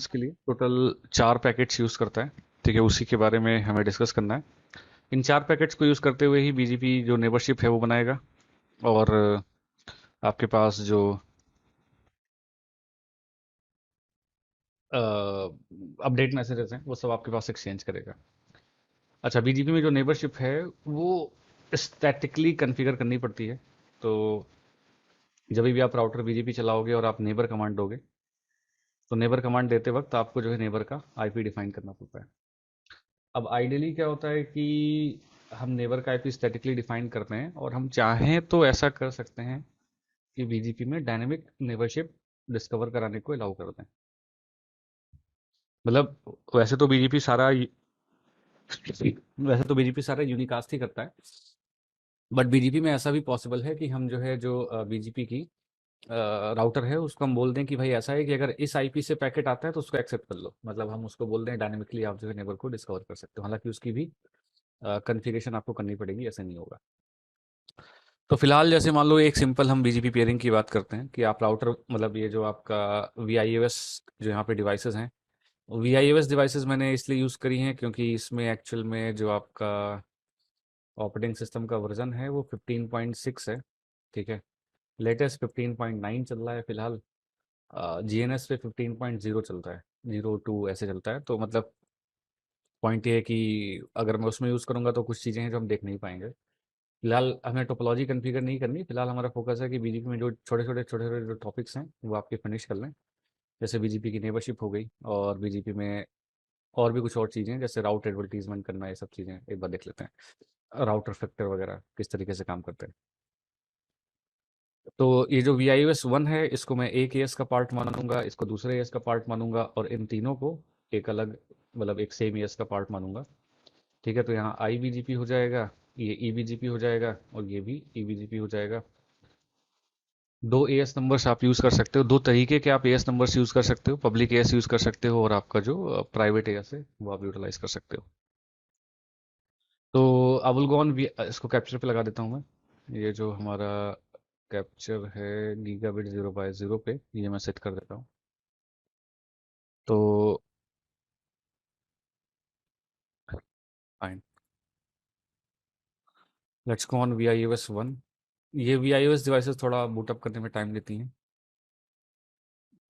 के लिए total 4 packets use करता है। ठीक है, उसी के बारे में हमें डिस्कस करना है। इन 4 पैकेट्स को यूज़ करते हुए ही बीजीपी जो नेबरशिप है वो बनाएगा। और आपके पास जो अपडेट मैसेजेस हैं वो सब आपके पास एक्सचेंज करेगा। अच्छा, बीजीपी में जो नेबरशिप है वो स्टैटिकली कॉन्फ़िगर करनी पड़ती है। तो जब भी आप राउटर बीजीपी चलाओगे और आप नेबर कमांड दोगे, तो नेबर कमांड देते वक्त आपको जो है नेबर का आईपी डिफाइन करना पड़ता है। अब आइडियली क्या होता है कि हम नेबर का आईपी स्टैटिकली डिफाइन करते हैं और हम चाहें तो ऐसा कर सकते हैं कि बीजीपी में डायनेमिक नेबरशिप डिस्कवर कराने को अलाउ कर दें। मतलब वैसे तो बीजीपी सारा वैसे तो बीजीपी सारा यूनिकास्ट ही करता है, बट बीजीपी में ऐसा भी पॉसिबल है कि हम जो है जो बीजीपी की राउटर है उसको हम बोल दें कि भाई ऐसा है कि अगर इस आईपी से पैकेट आता है तो उसको एक्सेप्ट कर लो। मतलब हम उसको बोल दें डायनेमिकली आप जो है नेबर को डिस्कवर कर सकते हो, हालांकि उसकी भी कॉन्फ़िगरेशन आपको करनी पड़ेगी, ऐसा नहीं होगा। तो फिलहाल जैसे मान लो एक सिंपल हम बीजीपी पेयरिंग की बात करते हैं कि आप राउटर मतलब ये जो आपका वी आई ओ एस जो यहाँ पे डिवाइसेस हैं, V I O S devices मैंने इसलिए यूज़ करी हैं क्योंकि इसमें एक्चुअल में जो आपका ऑपरेटिंग सिस्टम का वर्जन है वो 15.6 है। ठीक है, लेटेस्ट 15.9 चल रहा है फिलहाल। जी एन एस पे 15.0 चलता है, 02 ऐसे चलता है। तो मतलब पॉइंट ये है कि अगर मैं उसमें यूज़ करूँगा तो कुछ चीज़ें हैं जो हम देख नहीं पाएंगे। फिलहाल हमें टोपोलॉजी कॉन्फ़िगर नहीं करनी, फिलहाल हमारा फोकस है कि बीजीपी में जो छोटे छोटे जो टॉपिक्स हैं वो आपके फिनिश कर लें। जैसे बीजीपी की नेबरशिप हो गई, और बीजीपी में और भी कुछ और चीज़ें हैं जैसे राउट एडवर्टीजमेंट करना, ये सब चीज़ें एक बार देख लेते हैं। राउटर फैक्टर वगैरह किस तरीके से काम करते हैं। तो ये जो वी आई एस वन है इसको मैं एक एएस का पार्ट मानूंगा, इसको दूसरे एएस का पार्ट मानूंगा, और इन तीनों को एक अलग मतलब एक सेम एएस का पार्ट मानूंगा। ठीक है, तो यहाँ आई बीजीपी हो जाएगा, ये ई बीजीपी हो जाएगा, और ये भी ई बीजीपी हो जाएगा। दो एएस नंबर्स आप यूज़ कर सकते हो, दो तरीके के आप एएस नंबर्स यूज़ कर सकते हो। पब्लिक एएस यूज़ कर सकते हो और आपका जो प्राइवेट एएस है वो आप यूटिलाइज कर सकते हो। तो आई विल गो ऑन, इसको कैप्चर पे लगा देता हूँ मैं। ये जो हमारा कैप्चर है गीगाबिट 0/0 पे, ये मैं सेट कर देता हूँ। तो fine, let's go on V I O S one. ये V I O S devices थोड़ा बूटअप करने में टाइम लेती हैं।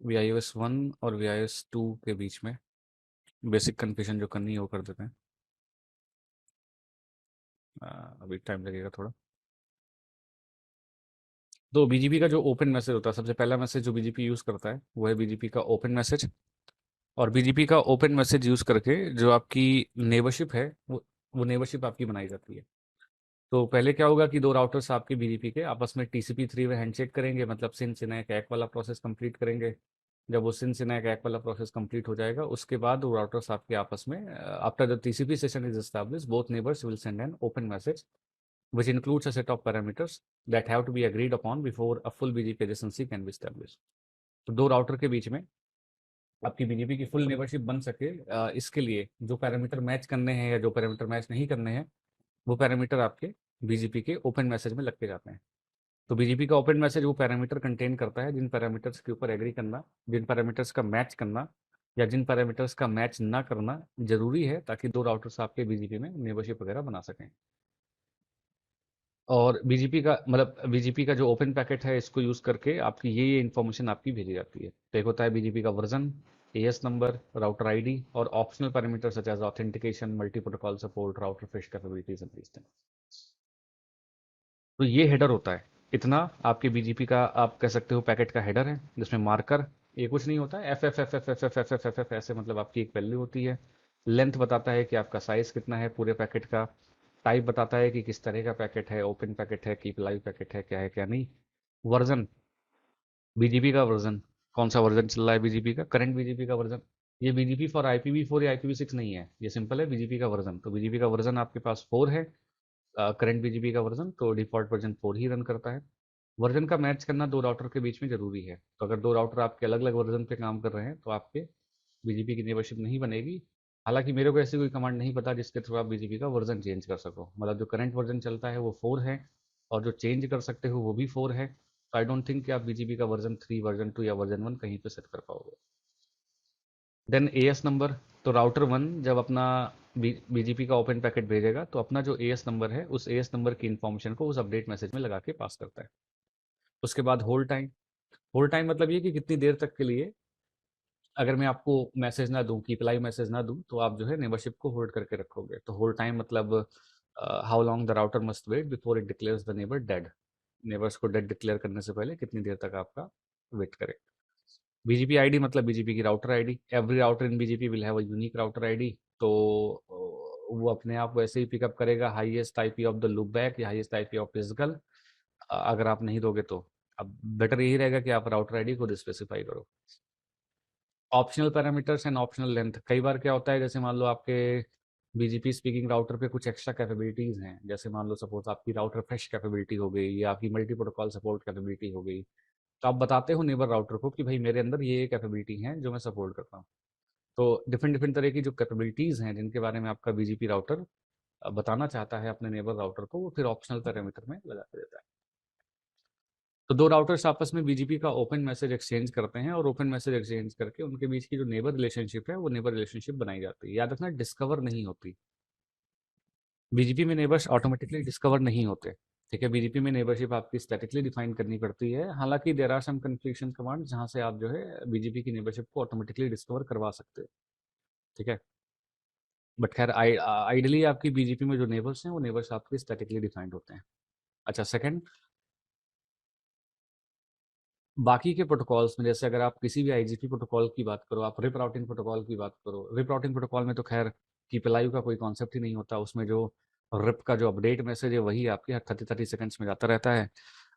V I O S one और V I O S two के बीच में बेसिक कन्फिगरेशन जो करनी है वो कर देते हैं। अभी टाइम लगेगा थोड़ा। तो बीजीपी का जो ओपन मैसेज होता है, सबसे पहला मैसेज जो बीजीपी यूज़ करता है वो है बीजीपी का ओपन मैसेज। और बीजीपी का ओपन मैसेज यूज़ करके जो आपकी नेबरशिप है वो नेबरशिप आपकी बनाई जाती है। तो पहले क्या होगा कि दो राउटर्स आपके बीजीपी के आपस में टीसीपी थ्री में हैंडशेक करेंगे, मतलब सिन सिनैक एक वाला प्रोसेस कंप्लीट करेंगे। जब वो सिन सिनैक एक वाला प्रोसेस कंप्लीट हो जाएगा उसके बाद वो राउटर्स आपके आपस में after the TCP session is establish both neighbours will send an open message which includes a set of parameters that have to be agreed upon before a full BGP adjacency can be established। तो दो router के बीच में आपकी BGP की full neighbourship बन सके, इसके लिए जो पैरामीटर मैच करने हैं या जो पैरामीटर मैच नहीं करने हैं वो पैरामीटर आपके बीजीपी के ओपन मैसेज में लग के जाते हैं। तो बीजीपी का ओपन मैसेज वो पैरामीटर कंटेन करता है जिन पैरामीटर्स के ऊपर एग्री करना, जिन पैरामीटर्स का मैच करना या जिन पैरामीटर्स का मैच ना करना जरूरी है, ताकि दो राउटर्स आपके बीजीपी में मेंबरशिप वगैरह बना सकें। और बीजीपी का मतलब बीजीपी का जो ओपन पैकेट है इसको यूज़ करके आपकी ये इन्फॉर्मेशन आपकी भेजी जाती है। तो एक होता है बीजीपी का version, AS number, router ID, और optional parameter such as authentication, multi protocol support, router refresh capabilities and these things. तो ये हेडर होता है। इतना आपके बीजीपी का आप कह सकते हो पैकेट का हेडर है, जिसमें मार्कर ये कुछ नहीं होता है, F F F F F F F F F F ऐसे मतलब आपकी एक वैल्यू होती है। लेंथ बताता है कि आपका साइज कितना है पूरे पैकेट का। टाइप बताता है कि किस तरह का पैकेट है, ओपन पैकेट है, कीप लाइव पैकेट है क्या नहीं। वर्जन, बीजीपी का वर्जन, कौन सा वर्जन चल रहा है बीजीपी का, करंट बीजीपी का वर्जन। ये बीजीपी फॉर IPv4 या IPv6 नहीं है, ये सिंपल है बीजीपी का वर्जन। तो बीजीपी का वर्जन आपके पास 4 है, करंट बीजीपी का वर्जन, तो डिफॉल्ट वर्जन 4 ही रन करता है। वर्जन का मैच करना दो राउटर के बीच में जरूरी है। तो अगर दो राउटर आपके अलग अलग वर्जन पे काम कर रहे हैं तो आपके बीजीपी की नेबरशिप नहीं बनेगी। हालांकि मेरे को ऐसी कोई कमांड नहीं पता जिसके थ्रू आप बीजीपी का वर्जन चेंज कर सको। मतलब जो करंट वर्जन चलता है वो 4 है, और जो चेंज कर सकते हो वो भी 4 है। तो आई डोंट थिंक कि आप बीजीपी का वर्जन 3, वर्जन 2 या वर्जन 1 कहीं पे सेट कर पाओगे। देन एएस नंबर, तो राउटर वन जब अपना बीजीपी का ओपन पैकेट भेजेगा तो अपना जो एएस नंबर है उस एएस नंबर की इन्फॉर्मेशन को उस अपडेट मैसेज में लगा के पास करता है। उसके बाद होल्ड टाइम। होल्ड टाइम मतलब ये कि कितनी देर तक के लिए अगर मैं आपको मैसेज ना दूं, कीप लाइव मैसेज ना दूं, तो आप जो है नेबरशिप को होल्ड करके रखोगे। तो होल्ड टाइम मतलब how long the router must wait before it declares the neighbour dead. Neighbours को डेड डिक्लेयर करने से पहले कितनी देर तक आपका वेट करे। बीजीपी आईडी मतलब बीजीपी की router ID. Every router in BGP will have a unique router ID. तो वो अपने आप वैसे ही पिकअप करेगा highest IP of the loopback या हाईएस्ट आईपी ऑफ फिजिकल। अगर आप नहीं दोगे तो अब बेटर यही रहेगा कि आप राउटर आईडी खुद स्पेसिफाई करो। Optional parameters and optional length. कई बार क्या होता है, जैसे मान लो आपके बीजीपी स्पीकिंग राउटर पे कुछ एक्स्ट्रा कैपेबिलिटीज़ हैं, जैसे मान लो सपोज आपकी राउटर फ्रेश कैपेबिलिटी हो गई या आपकी मल्टी प्रोटोकॉल सपोर्ट कैपेबिलिटी हो गई। तो आप बताते हो नेबर राउटर को कि भाई मेरे अंदर ये कैपेबिलिटी हैं जो मैं सपोर्ट करता हूँ। तो डिफरेंट डिफरेंट तरह की जो कैपेबिलिटीज़ हैं जिनके बारे में आपका बीजीपी राउटर बताना चाहता है अपने नेबर राउटर को, वो फिर ऑप्शनल पैरामीटर में लगा के देता है। तो दो राउटर्स आपस में बीजीपी का ओपन मैसेज एक्सचेंज करते हैं और ओपन मैसेज एक्सचेंज करके उनके बीच की जो नेबर रिलेशनशिप है वो नेबर रिलेशनशिप बनाई जाती है। याद रखना, डिस्कवर नहीं होती। बीजीपी में नेबर्स ऑटोमेटिकली डिस्कवर नहीं होते। ठीक है, बीजीपी में नेबरशिप आपकी स्टैटिकली डिफाइन करनी पड़ती है। हालांकि there are some confliction command जहां से आप जो है बीजीपी की नेबरशिप को ऑटोमेटिकली डिस्कवर करवा सकते हो। ठीक है, बट खैर आइडली आपकी बीजीपी में जो नेबर्स हैं वो नेबर्स आपके स्टैटिकली डिफाइंड होते हैं। अच्छा, सेकंड, बाकी के प्रोटोकॉल्स में जैसे अगर आप किसी भी आईजीपी प्रोटोकॉल की बात करो, आप रिप राउटिंग प्रोटोकॉल की बात करो, रिप राउटिंग प्रोटोकॉल में तो खैर कीप अलाइव का कोई कॉन्सेप्ट ही नहीं होता। उसमें जो रिप का जो अपडेट मैसेज है वही आपके हर 30-30 सेकंड्स में जाता रहता है।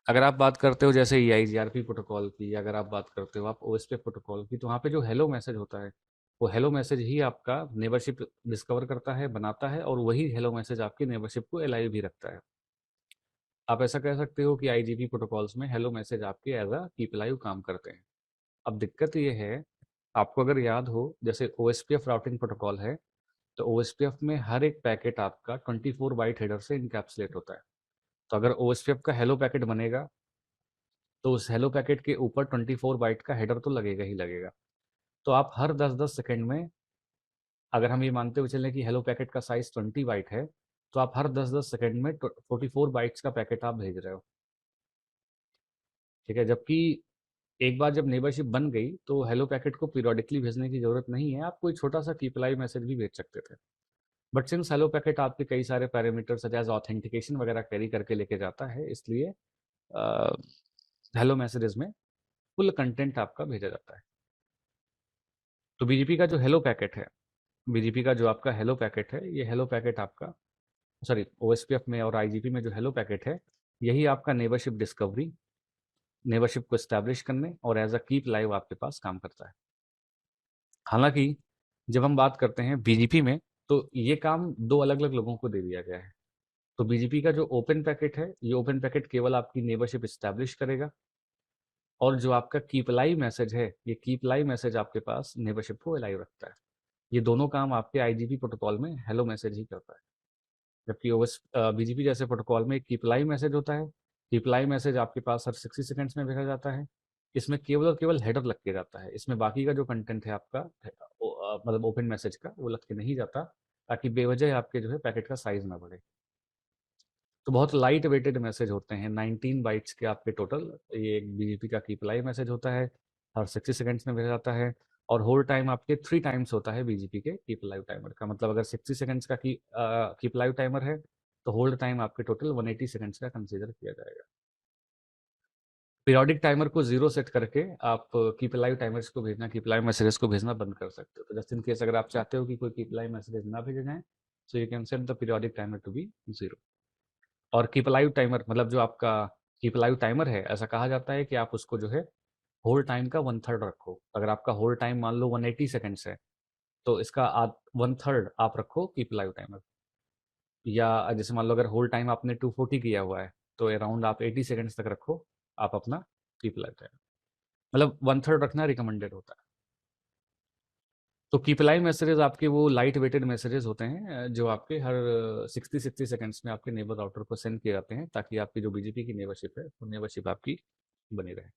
अगर आप बात करते हो जैसे EIGRP प्रोटोकॉल की, या अगर आप बात करते हो आप OSPF प्रोटोकॉल की, तो वहाँ पे जो हेलो मैसेज होता है वो हेलो मैसेज ही आपका नेबरशिप डिस्कवर करता है, बनाता है, और वही हेलो मैसेज आपकी नेबरशिप को अलाइव भी रखता है। आप ऐसा कह सकते हो कि आईजीपी प्रोटोकॉल्स में हेलो मैसेज आपके एज अ कीप लाइव काम करते हैं। अब दिक्कत ये है, आपको अगर याद हो जैसे OSPF राउटिंग प्रोटोकॉल है, तो OSPF में हर एक पैकेट आपका 24 बाइट हेडर से इनकैप्सुलेट होता है। तो अगर OSPF का हेलो पैकेट बनेगा तो उस हेलो पैकेट के ऊपर 24 बाइट का हेडर तो लगेगा ही लगेगा। तो आप हर 10-10 सेकंड में, अगर हम ये मानते हुए चलें कि हेलो पैकेट का साइज 20 बाइट है, तो आप हर 10-10 सेकंड में 44 बाइट्स का पैकेट आप भेज रहे हो। ठीक है, जबकि एक बार जब नेबरशिप बन गई तो हेलो पैकेट को पीरियोडिकली भेजने की जरूरत नहीं है, आप कोई छोटा सा कीप लाइव मैसेज भी भेज सकते थे। बट सिंस हेलो पैकेट आपके कई सारे पैरामीटर सच एज ऑथेंटिकेशन वगैरह कैरी करके लेके जाता है, इसलिए हेलो मैसेजेस में फुल कंटेंट आपका भेजा जाता है। तो बीजीपी का जो हेलो पैकेट है, बीजीपी का जो आपका हेलो पैकेट है, ये हेलो पैकेट आपका, सॉरी, OSPF में और आईजीपी में जो हेलो पैकेट है, यही आपका नेबरशिप डिस्कवरी, नेबरशिप को एस्टैब्लिश करने और एज अ कीप लाइव आपके पास काम करता है। हालांकि जब हम बात करते हैं बीजीपी में, तो ये काम दो अलग अलग लोगों को दे दिया गया है। तो बीजीपी का जो ओपन पैकेट है, ये ओपन पैकेट केवल आपकी नेबरशिप इस्टेब्लिश करेगा, और जो आपका कीप लाइव मैसेज है, ये कीप लाइव मैसेज आपके पास नेबरशिप को अलाइव रखता है। ये दोनों काम आपके आईजीपी प्रोटोकॉल में हेलो मैसेज ही करता है। जबकि ओएस बीजीपी जैसे प्रोटोकॉल में एक कीप लाइव मैसेज होता है। कीप लाइव मैसेज आपके पास हर 60 सेकंड्स में भेजा जाता है। इसमें केवल और केवल हेडर लग के जाता है, इसमें बाकी का जो कंटेंट है आपका मतलब ओपन मैसेज का, वो लग के नहीं जाता, ताकि बेवजह आपके जो है पैकेट का साइज ना बढ़े। तो बहुत लाइट वेटेड मैसेज होते हैं, 19 बाइट्स के आपके टोटल। ये एक बीजीपी का कीप लाइव मैसेज होता है, हर 60 सेकंड्स में भेजा जाता है। और होल्ड टाइम आपके 3 टाइम्स होता है बीजीपी के कीप लाइव टाइमर का। मतलब अगर 60 सेकंड्स का कीप लाइव टाइमर है, तो होल्ड टाइम आपके टोटल 180 सेकंड्स का कंसिडर किया जाएगा। पीरियोडिक टाइमर को 0 सेट करके आप कीप लाइव टाइमर्स को भेजना, कीप लाइव मैसेजेस को भेजना बंद कर सकते हो। तो जस्ट इन केस अगर आप चाहते हो कि कोई कीप लाइव मैसेजेस ना भेजे जाएं, so you can set the periodic timer to be 0। और कीप अलाइव टाइमर मतलब जो आपका कीप अलाइव टाइमर है, ऐसा कहा जाता है कि आप उसको जो है होल्ड टाइम का 1/3 रखो। अगर आपका होल्ड टाइम मान लो 180 सेकंड्स है, तो इसका 1/3 आप रखो कीप अलाइव टाइमर। या जैसे मान लो अगर होल्ड टाइम आपने 240 किया हुआ है, तो अराउंड आप 80 सेकंड्स तक रखो आप अपना कीप अलाइव टाइमर। मतलब 1/3 रखना रिकमेंडेड होता है। तो कीप अलाइव मैसेजेस आपके वो लाइट वेटेड मैसेजेस होते हैं, जो आपके हर 60-60 सेकंड्स में आपके नेबर राउटर को सेंड किए जाते हैं, ताकि आपकी जो बीजीपी की नेबरशिप है वो नेबरशिप आपकी बनी रहे।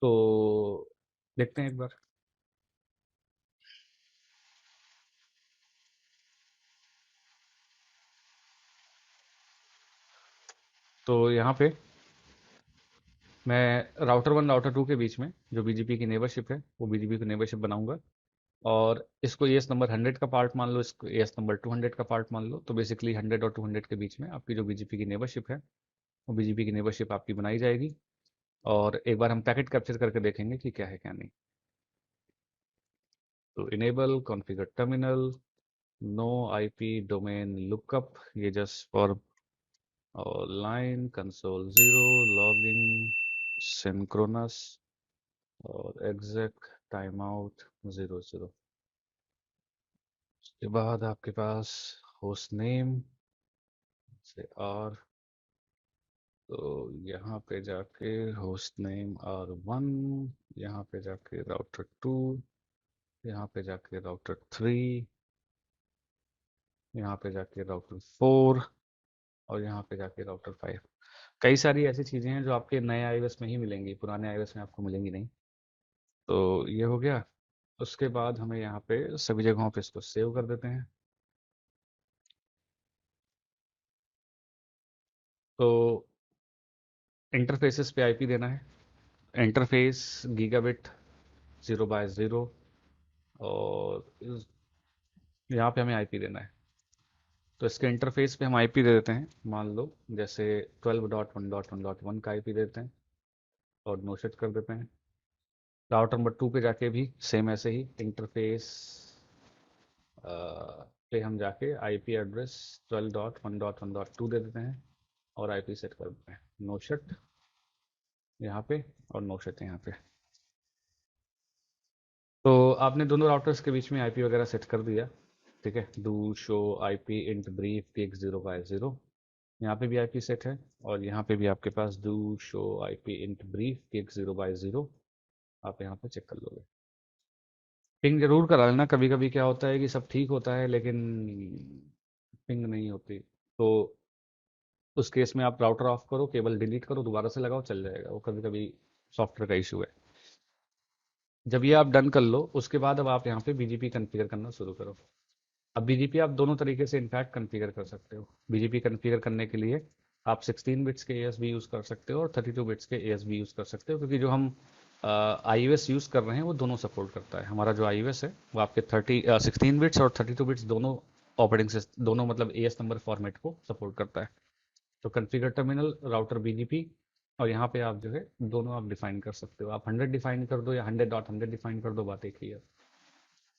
तो देखते हैं एक बार। तो यहाँ पे मैं राउटर 1 राउटर 2 के बीच में जो बीजीपी की नेबरशिप है वो बीजीपी की नेबरशिप बनाऊंगा, और इसको एएस नंबर 100 का पार्ट मान लो, इसको एएस नंबर 200 का पार्ट मान लो। तो बेसिकली 100 और 200 के बीच में आपकी जो बीजीपी की नेबरशिप है वो बीजीपी की नेबरशिप आपकी बनाई जाएगी, और एक बार हम पैकेट कैप्चर करके देखेंगे कि क्या है क्या नहीं। तो enable configure terminal, no IP domain lookup, ये just for line console 0 logging synchronous और एग्जैक्ट टाइम आउट 00। उसके बाद आपके पास होस्ट नेम से और, तो यहाँ पे जाके होस्ट नेम R1, यहाँ पे जाके राउटर 2, यहाँ पे जाके राउटर 3, यहाँ पे जाके राउटर 4, और यहाँ पे जाके राउटर 5। कई सारी ऐसी चीज़ें हैं जो आपके नए iOS में ही मिलेंगी, पुराने iOS में आपको मिलेंगी नहीं। तो ये हो गया। उसके बाद हमें यहाँ पे सभी जगहों पे इसको सेव कर देते हैं। तो इंटरफेसेस पे आईपी देना है। इंटरफेस गीगाबिट 0/0, और यहाँ पे हमें आईपी देना है। तो इसके इंटरफेस पे हम आईपी दे देते हैं, मान लो जैसे 12.1.1.1 का आईपी देते हैं और नो सेट कर देते हैं। राउटर नंबर 2 पे जाके भी सेम ऐसे ही इंटरफेस पे हम जाके आईपी एड्रेस 12.1.1.2 दे देते हैं और आईपी सेट कर देते हैं, नो सेट यहाँ पे और नो सेट यहाँ पे। तो आपने दोनों राउटर्स के बीच में आईपी वगैरह सेट कर दिया, ठीक है। Do show IP int brief px 0/0, यहाँ पे भी आईपी सेट है, और यहाँ पे भी आपके पास do show IP int brief px 0/0, आप यहाँ पे चेक कर लोगे। पिंग जरूर करा लेना, कभी कभी क्या होता है कि सब ठीक होता है लेकिन पिंग नहीं होती। तो उस केस में आप राउटर ऑफ करो, केबल डिलीट करो, दोबारा से लगाओ, चल जाएगा। वो कभी कभी सॉफ्टवेयर का इशू है। जब ये आप डन कर लो, उसके बाद अब आप यहाँ पे बीजीपी कॉन्फ़िगर करना शुरू करो। अब बीजीपी आप दोनों तरीके से इनफैक्ट कॉन्फ़िगर कर सकते हो। बीजीपी कॉन्फ़िगर करने के लिए आप 16 बिट्स के एएसबी यूज़ कर सकते हो और 32 बिट्स के एएसबी यूज़ कर सकते हो, क्योंकि जो हम iOS यूज़ कर रहे हैं वो दोनों सपोर्ट करता है। हमारा जो iOS है वो आपके 16 बिट्स और 32 बिट्स दोनों ऑपरेटिंग सिस्टम, दोनों मतलब एएस नंबर फॉर्मेट को सपोर्ट करता है। तो कॉन्फ़िगर टर्मिनल राउटर बीजीपी, और यहाँ पे आप जो है दोनों आप डिफाइन कर सकते हो। आप 100 डिफाइन कर दो या 100.100 डिफाइन कर दो, बात एक ही है।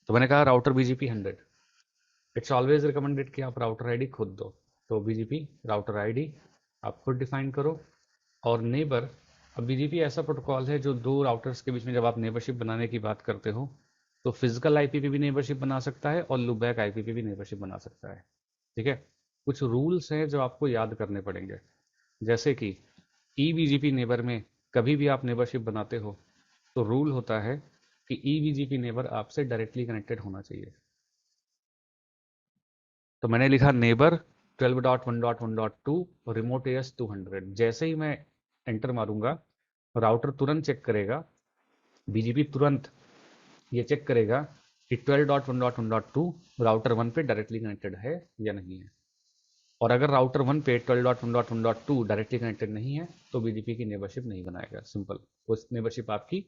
तो मैंने कहा router BGP 100। It's always recommended कि आप राउटर आईडी खुद दो। तो बीजीपी राउटर आईडी आप खुद डिफाइन करो। और नेबर, अब बीजीपी ऐसा प्रोटोकॉल है जो दो राउटर्स के बीच में जब आप नेबरशिप बनाने की बात करते हो तो फिजिकल आईपी पे भी नेबरशिप बना सकता है और लूपबैक आईपी पे भी नेबरशिप बना सकता है, ठीक है। कुछ रूल्स हैं जो आपको याद करने पड़ेंगे, जैसे कि ईबीजीपी नेबर में कभी भी आप नेबरशिप बनाते हो तो रूल होता है कि ईबीजीपी नेबर आपसे डायरेक्टली कनेक्टेड होना चाहिए। तो मैंने लिखा नेबर 12.1.1.2 रिमोट एएस 200। जैसे ही मैं एंटर मारूंगा, राउटर तुरंत चेक करेगा, बीजीपी तुरंत ये चेक करेगा कि 12.1.1.2 राउटर 1 पे डायरेक्टली कनेक्टेड है या नहीं है। और अगर राउटर 1 पे 12.1.1.2 डायरेक्टली कनेक्टेड नहीं है तो बीजीपी की नेबरशिप नहीं बनाएगा, सिंपल। उस नेबरशिप आपकी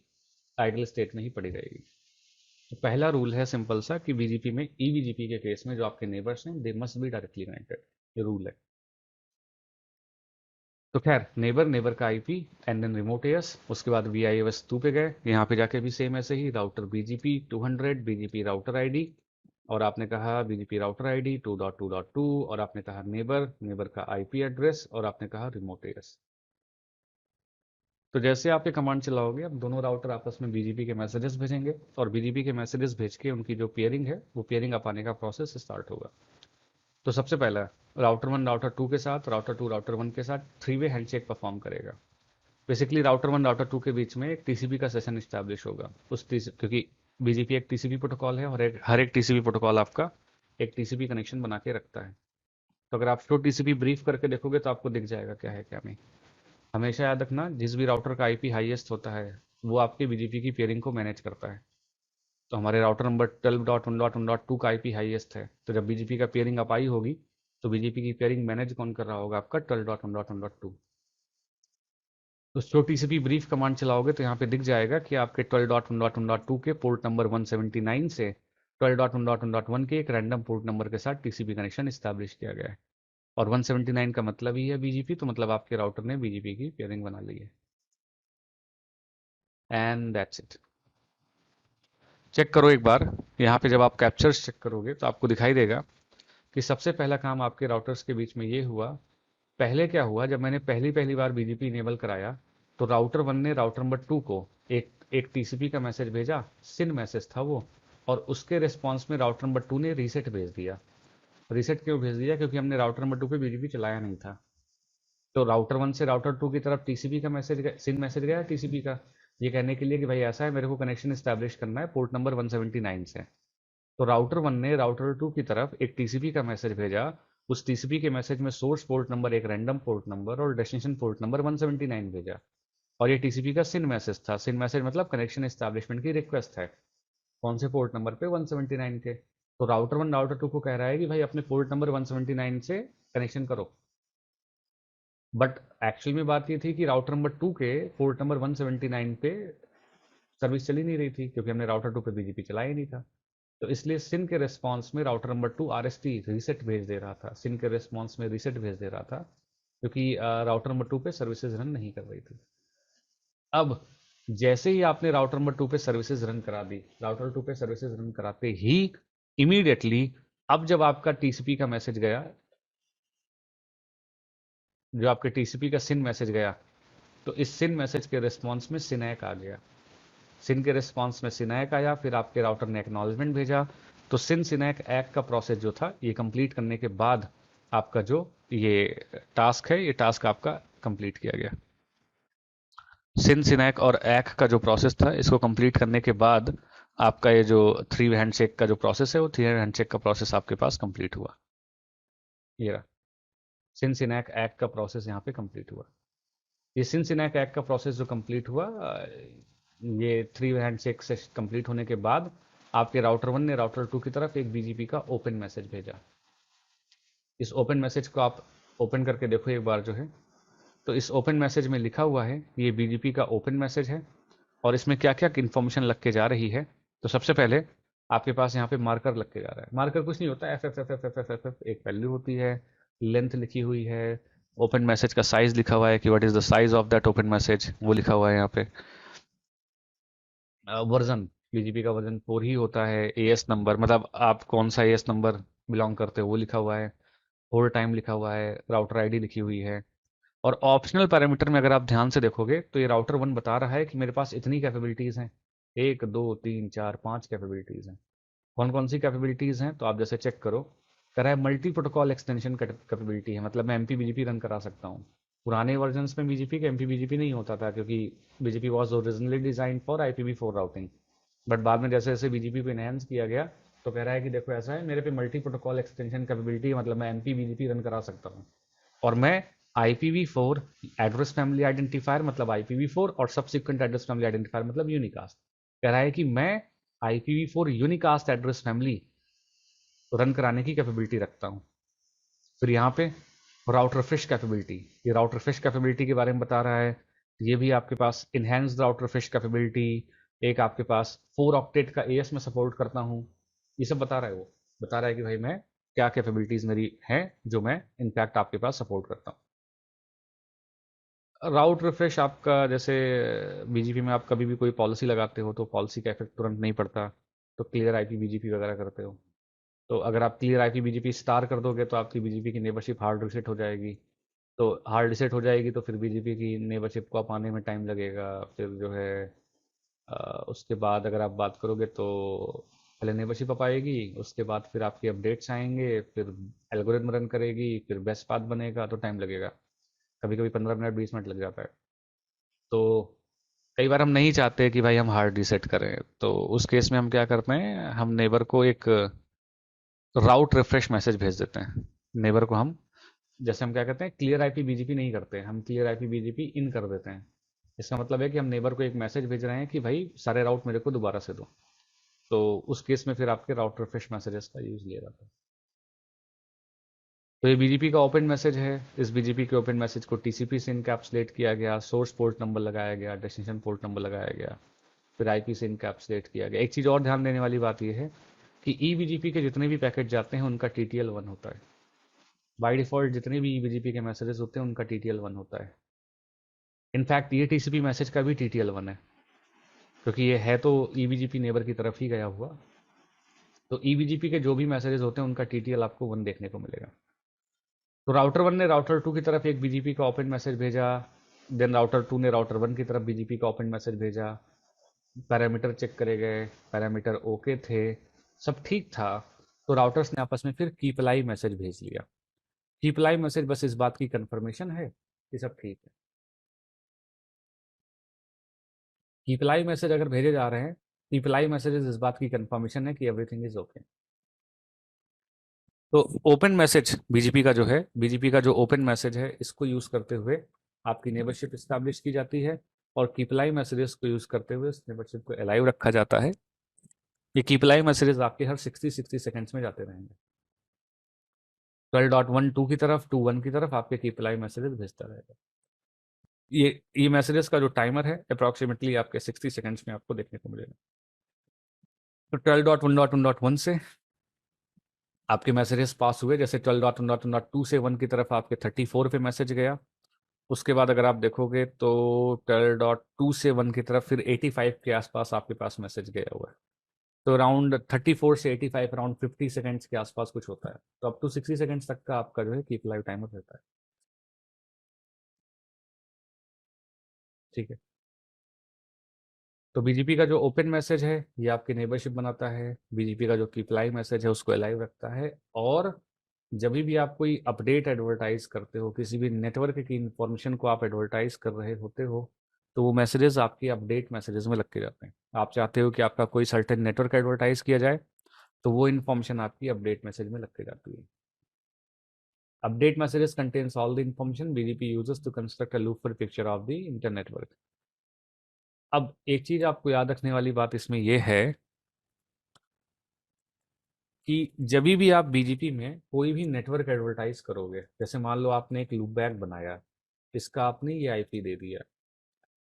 आइडल स्टेट में ही पड़ी रहेगी। तो पहला रूल है सिंपल सा कि बीजीपी में, ईबीजीपी के केस में जो आपके नेबर्स हैं they must be directly connected, ये रूल है। तो खैर, नेबर नेबर का IP and then remote AS, उसके बाद वीआईओएस 2 पे गए, यहाँ पे जाके भी सेम ऐसे ही router BGP 200 BGP router ID, और आपने कहा बीजीपी राउटर आईडी 2.2.2, और आपने कहा नेबर नेबर का आईपी एड्रेस, और आपने कहा रिमोट एएस। तो जैसे आप ये कमांड चलाओगे, अब दोनों राउटर आपस में बीजीपी के मैसेजेस भेजेंगे, और बीजीपी के मैसेजेस भेज के उनकी जो पेयरिंग है वो पेयरिंग अपाने का प्रोसेस स्टार्ट होगा। तो सबसे पहला, राउटर 1 राउटर 2 के साथ, राउटर 2 राउटर 1 के साथ 3 वे हैंडशेक परफॉर्म करेगा। बेसिकली राउटर 1 राउटर 2 के बीच में एक टीसीपी का सेशन इस्टेब्लिश होगा, क्योंकि बीजीपी एक टीसीपी प्रोटोकॉल है, और हर एक टीसीपी प्रोटोकॉल आपका एक टीसीपी कनेक्शन बना के रखता है। तो अगर आप शो टीसीपी ब्रीफ करके देखोगे तो आपको दिख जाएगा क्या है क्या नहीं। हमेशा याद रखना, जिस भी राउटर का आईपी हाईएस्ट होता है वो आपके बीजीपी की पेयरिंग को मैनेज करता है। तो हमारे राउटर नंबर 12.1.1.2 का आईपी हाईएस्ट है, तो जब बीजीपी का पेयरिंग अप आई होगी तो बीजीपी की पेयरिंग मैनेज कौन कर रहा होगा? आपका 12.1.1.2। तो जो टीसीपी ब्रीफ कमांड चलाओगे तो यहाँ पे दिख जाएगा कि आपके 12.1.1.2 के पोर्ट नंबर 179 से 12.1.1.1 के एक रैंडम पोर्ट नंबर के साथ टीसीपी कनेक्शन इस्टेब्लिश किया गया है। और 179 का मतलब ही है बीजीपी, तो मतलब आपके राउटर ने बीजीपी की पेयरिंग बना ली है। And that's it. चेक करो एक बार, यहाँ पे जब आप कैप्चर्स चेक करोगे तो आपको दिखाई देगा कि सबसे पहला काम आपके राउटर्स के बीच में ये हुआ। पहले क्या हुआ, जब मैंने पहली पहली बार बीजीपी इनेबल कराया तो राउटर 1 ने राउटर नंबर 2 को एक एक टीसीपी का मैसेज भेजा, सिन मैसेज था वो, और उसके रिस्पॉन्स में राउटर नंबर 2 ने रीसेट भेज दिया। रीसेट क्यों भेज दिया? क्योंकि हमने राउटर नंबर 2 पे बीजीपी चलाया नहीं था। तो राउटर 1 से राउटर 2 की तरफ टीसीपी का मैसेज, सिन मैसेज गया टीसीपी का, ये कहने के लिए कि भाई ऐसा है, मेरे को कनेक्शन इस्टेब्लिश करना है पोर्ट नंबर 179 से। तो राउटर 1 ने राउटर 2 की तरफ एक टीसीपी का मैसेज भेजा। उस टीसीपी के मैसेज में सोर्स पोर्ट नंबर, एक रैंडम पोर्ट नंबर और डेस्टिनेशन पोर्ट नंबर 179 भेजा। और ये टीसीपी का सिन मैसेज था। सिन मैसेज मतलब कनेक्शन एस्टैब्लिशमेंट की रिक्वेस्ट है। कौन से पोर्ट नंबर पे? 179 के। तो राउटर 1 राउटर 2 को कह रहा है कि भाई अपने पोर्ट नंबर 179 से कनेक्शन करो। बट एक्चुअल में बात ये थी कि राउटर नंबर 2 के पोर्ट नंबर 179 पे सर्विस चली नहीं रही थी, क्योंकि हमने राउटर 2 पे बीजीपी चलाया ही नहीं था। तो इसलिए सिन के रिस्पॉन्स में राउटर नंबर 2 आरएसटी रीसेट भेज दे रहा था। सिन के रिस्पॉन्स में रीसेट भेज दे रहा था, क्योंकि राउटर नंबर 2 पे सर्विसेज रन नहीं कर रही थी। अब जैसे ही आपने राउटर नंबर 2 पे सर्विसेज रन करा दी, राउटर 2 पे सर्विसेज रन कराते ही इमीडिएटली, अब जब आपका टीसीपी का मैसेज गया, जो आपके टीसीपी का सिन मैसेज गया, तो इस सिन मैसेज के रिस्पॉन्स में सिनैक आ गया। सिन के रिस्पॉन्स में सिनैक आया, फिर आपके राउटर ने एक्नॉलेजमेंट भेजा। तो सिन सिनैक एक का प्रोसेस जो था, ये कंप्लीट करने के बाद आपका जो ये टास्क है, ये टास्क आपका कंप्लीट किया गया। सिन सिनैक और एक का जो प्रोसेस था, इसको कंप्लीट करने के बाद आपका ये जो थ्री हैंडशेक का जो प्रोसेस है, वो थ्री हैंडशेक का प्रोसेस आपके पास कंप्लीट हुआ। ये रहा सिन सिनैक एक का प्रोसेस यहाँ पे कंप्लीट हुआ। ये सिन सिनैक एक का प्रोसेस जो कंप्लीट हुआ, ये थ्री हैंडशेक से कंप्लीट होने के बाद आपके राउटर 1 ने राउटर 2 की तरफ एक बीजीपी का ओपन मैसेज भेजा। इस ओपन मैसेज को आप ओपन करके देखो एक बार जो है, तो इस ओपन मैसेज में लिखा हुआ है ये बीजीपी का ओपन मैसेज है। और इसमें क्या क्या इन्फॉर्मेशन लग के जा रही है, तो सबसे पहले आपके पास यहाँ पे मार्कर लग के जा रहा है। मार्कर कुछ नहीं होता, F F F F F F F F एक वैल्यू होती है, लेंथ लिखी हुई है, ओपन मैसेज का साइज लिखा हुआ है कि what is the size of that open message, वो लिखा हुआ है यहाँ पे। वर्जन, बीजीपी का वर्जन 4 ही होता है। एएस नंबर मतलब आप कौन सा एएस नंबर बिलोंग करते हो वो लिखा हुआ है। होल्ड टाइम लिखा हुआ है, राउटर आईडी लिखी हुई है। और ऑप्शनल पैरामीटर में अगर आप ध्यान से देखोगे तो ये राउटर 1 बता रहा है कि मेरे पास इतनी कैपेबिलिटीज़ हैं, 1 2 3 4 5 कैपेबिलिटीज़ हैं। कौन कौन सी कैपेबिलिटीज़ हैं? तो आप जैसे चेक करो, कह रहा है मल्टी प्रोटोकॉल एक्सटेंशन कैपेबिलिटी है, मतलब मैं एमपी बीजीपी रन करा सकता हूँ। पुराने वर्जन्स में बीजीपी का एमपी बीजीपी नहीं होता था, क्योंकि BGP was originally design for IPv4 routing. But बाद में जैसे जैसे बीजीपी को इनहेंस किया गया, तो कह रहा है कि देखो ऐसा है, मेरे पे मल्टी प्रोटोकॉल एक्सटेंशन कैपेबिलिटी है, मतलब मैं एमपी बीजीपी रन करा सकता हूँ। और मैं IPv4 एड्रेस फैमिली आइडेंटिफायर मतलब IPv4 और सब्सिक्वेंट एड्रेस फैमिली आइडेंटिफायर मतलब यूनिकास्ट, कह रहा है कि मैं IPv4 unicast address family run कराने की कैपेबिलिटी रखता हूँ। फिर यहाँ पे राउटर फिश कैपेबिलिटी, ये राउटर फिश कैपेबिलिटी के बारे में बता रहा है। ये भी आपके पास इनहेंस्ड राउटर फिश कैपेबिलिटी, एक आपके पास 4 ऑक्टेट का एएस में सपोर्ट करता हूँ, ये सब बता रहा है। वो बता रहा है कि भाई मैं क्या कैपेबिलिटीज मेरी हैं जो मैं इनफैक्ट आपके पास सपोर्ट करता हूँ। राउट रिफ्रेश आपका जैसे बीजीपी में आप कभी भी कोई पॉलिसी लगाते हो तो पॉलिसी का इफेक्ट तुरंत नहीं पड़ता, तो क्लियर आईपी बीजीपी वगैरह करते हो, तो अगर आप क्लियर आईपी बीजीपी स्टार कर दोगे तो आपकी बीजीपी की नेबरशिप हार्ड रिसेट हो जाएगी। तो हार्ड रिसेट हो जाएगी तो फिर बीजीपी की नेबरशिप को पाने में टाइम लगेगा। फिर जो है उसके बाद अगर आप बात करोगे तो पहले नेबरशिप अप आएगी, उसके बाद फिर आपके अपडेट्स आएंगे, फिर एल्गोरिथम रन करेगी, फिर बेस्ट पाथ बनेगा, तो टाइम लगेगा। कभी कभी 15 मिनट 20 मिनट लग जाता है। तो कई बार हम नहीं चाहते कि भाई हम हार्ड रीसेट करें, तो उस केस में हम क्या करते हैं, हम नेबर को एक राउट रिफ्रेश मैसेज भेज देते हैं। नेबर को हम, जैसे हम क्या करते हैं, क्लियर आईपी बीजीपी नहीं करते, हम क्लियर आईपी बीजीपी इन कर देते हैं। इसका मतलब है कि हम नेबर को एक मैसेज भेज रहे हैं कि भाई सारे राउट मेरे को दोबारा से दो। तो उस केस में फिर आपके राउटर फिश मैसेजेस का यूज़ लिया जाता है। तो ये बीजीपी का ओपन मैसेज है। इस बीजीपी के ओपन मैसेज को टीसीपी से इनकैप्सुलेट किया गया, सोर्स पोर्ट नंबर लगाया गया, डेस्टिनेशन पोर्ट नंबर लगाया गया, फिर आईपी से इनकैप्सुलेट किया गया। एक चीज़ और ध्यान देने वाली बात यह है कि ई बीजीपी के जितने भी पैकेट जाते हैं उनका टीटीएल 1 होता है। बाय डिफ़ॉल्ट जितने भी ई बीजीपी के मैसेजेस होते हैं उनका टीटीएल 1 होता है। इनफैक्ट ये टीसीपी मैसेज का भी टीटीएल 1 है, क्योंकि ये है तो ई बीजीपी नेबर की तरफ ही गया हुआ। तो ई बीजीपी के जो भी मैसेजेस होते हैं उनका टीटीएल आपको 1 देखने को मिलेगा। तो राउटर 1 ने राउटर 2 की तरफ एक बीजीपी का ओपन मैसेज भेजा, देन राउटर 2 ने राउटर 1 की तरफ बीजीपी का ओपन मैसेज भेजा, पैरामीटर चेक करे गए, पैरामीटर ओके थे, सब ठीक था। तो राउटर्स ने आपस में फिर कीपलाई मैसेज भेज लिया। कीपलाई मैसेज बस इस बात की कंफर्मेशन है कि सब ठीक है। कीपलाई मैसेज अगर भेजे जा रहे हैं, कीपलाई मैसेज इस बात की कंफर्मेशन है कि एवरीथिंग इज ओके। तो ओपन मैसेज बीजीपी का जो है, बीजीपी का जो ओपन मैसेज है, इसको यूज़ करते हुए आपकी नेबरशिप इस्टेब्लिश की जाती है, और कीपलाई मैसेजेस को यूज़ करते हुए इस नेबरशिप को अलाइव रखा जाता है। ये कीपलाई मैसेजेस आपके हर 60 सेकंड्स में जाते रहेंगे। 12.12 की तरफ, 2.1 की तरफ आपके कीपलाई मैसेजेस भेजता रहेगा। ये मैसेजेस का जो टाइमर है अप्रॉक्सीमेटली आपके 60 सेकंड्स में आपको देखने को मिलेगा। तो 12.1.1.1 से आपके मैसेजेस पास हुए, जैसे 12.1.1.2 से 1 की तरफ आपके 34 पे मैसेज गया। उसके बाद अगर आप देखोगे तो 12.2 से 1 की तरफ फिर 85 के आसपास आपके पास मैसेज गया हुआ है। तो अराउंड 34 से 85, अराउंड 50 सेकंड्स के आसपास कुछ होता है। तो अप टू 60 सेकंड्स तक का आपका जो है कीप लाइव टाइमर रहता है। ठीक है। तो बीजीपी का जो ओपन मैसेज है ये आपकी नेबरशिप बनाता है, बीजीपी का जो कीप लाइव मैसेज है उसको अलाइव रखता है। और जब भी आप कोई अपडेट एडवर्टाइज करते हो, किसी भी नेटवर्क की इंफॉर्मेशन को आप एडवर्टाइज कर रहे होते हो, तो वो मैसेजेस आपके अपडेट मैसेजेस में लग के जाते हैं। आप चाहते हो कि आपका कोई सर्टेन नेटवर्क एडवर्टाइज किया जाए, तो वो इन्फॉर्मेशन आपकी अपडेट मैसेज में लग के जाती है। Update messages contains all the information BGP uses to construct a loop for picture of the internet network. अब एक चीज आपको याद रखने वाली बात इसमें यह है कि जब भी आप बीजीपी में कोई भी नेटवर्क एडवर्टाइज करोगे, जैसे मान लो आपने एक लूप बैक बनाया, इसका आपने ये आईपी दे दिया।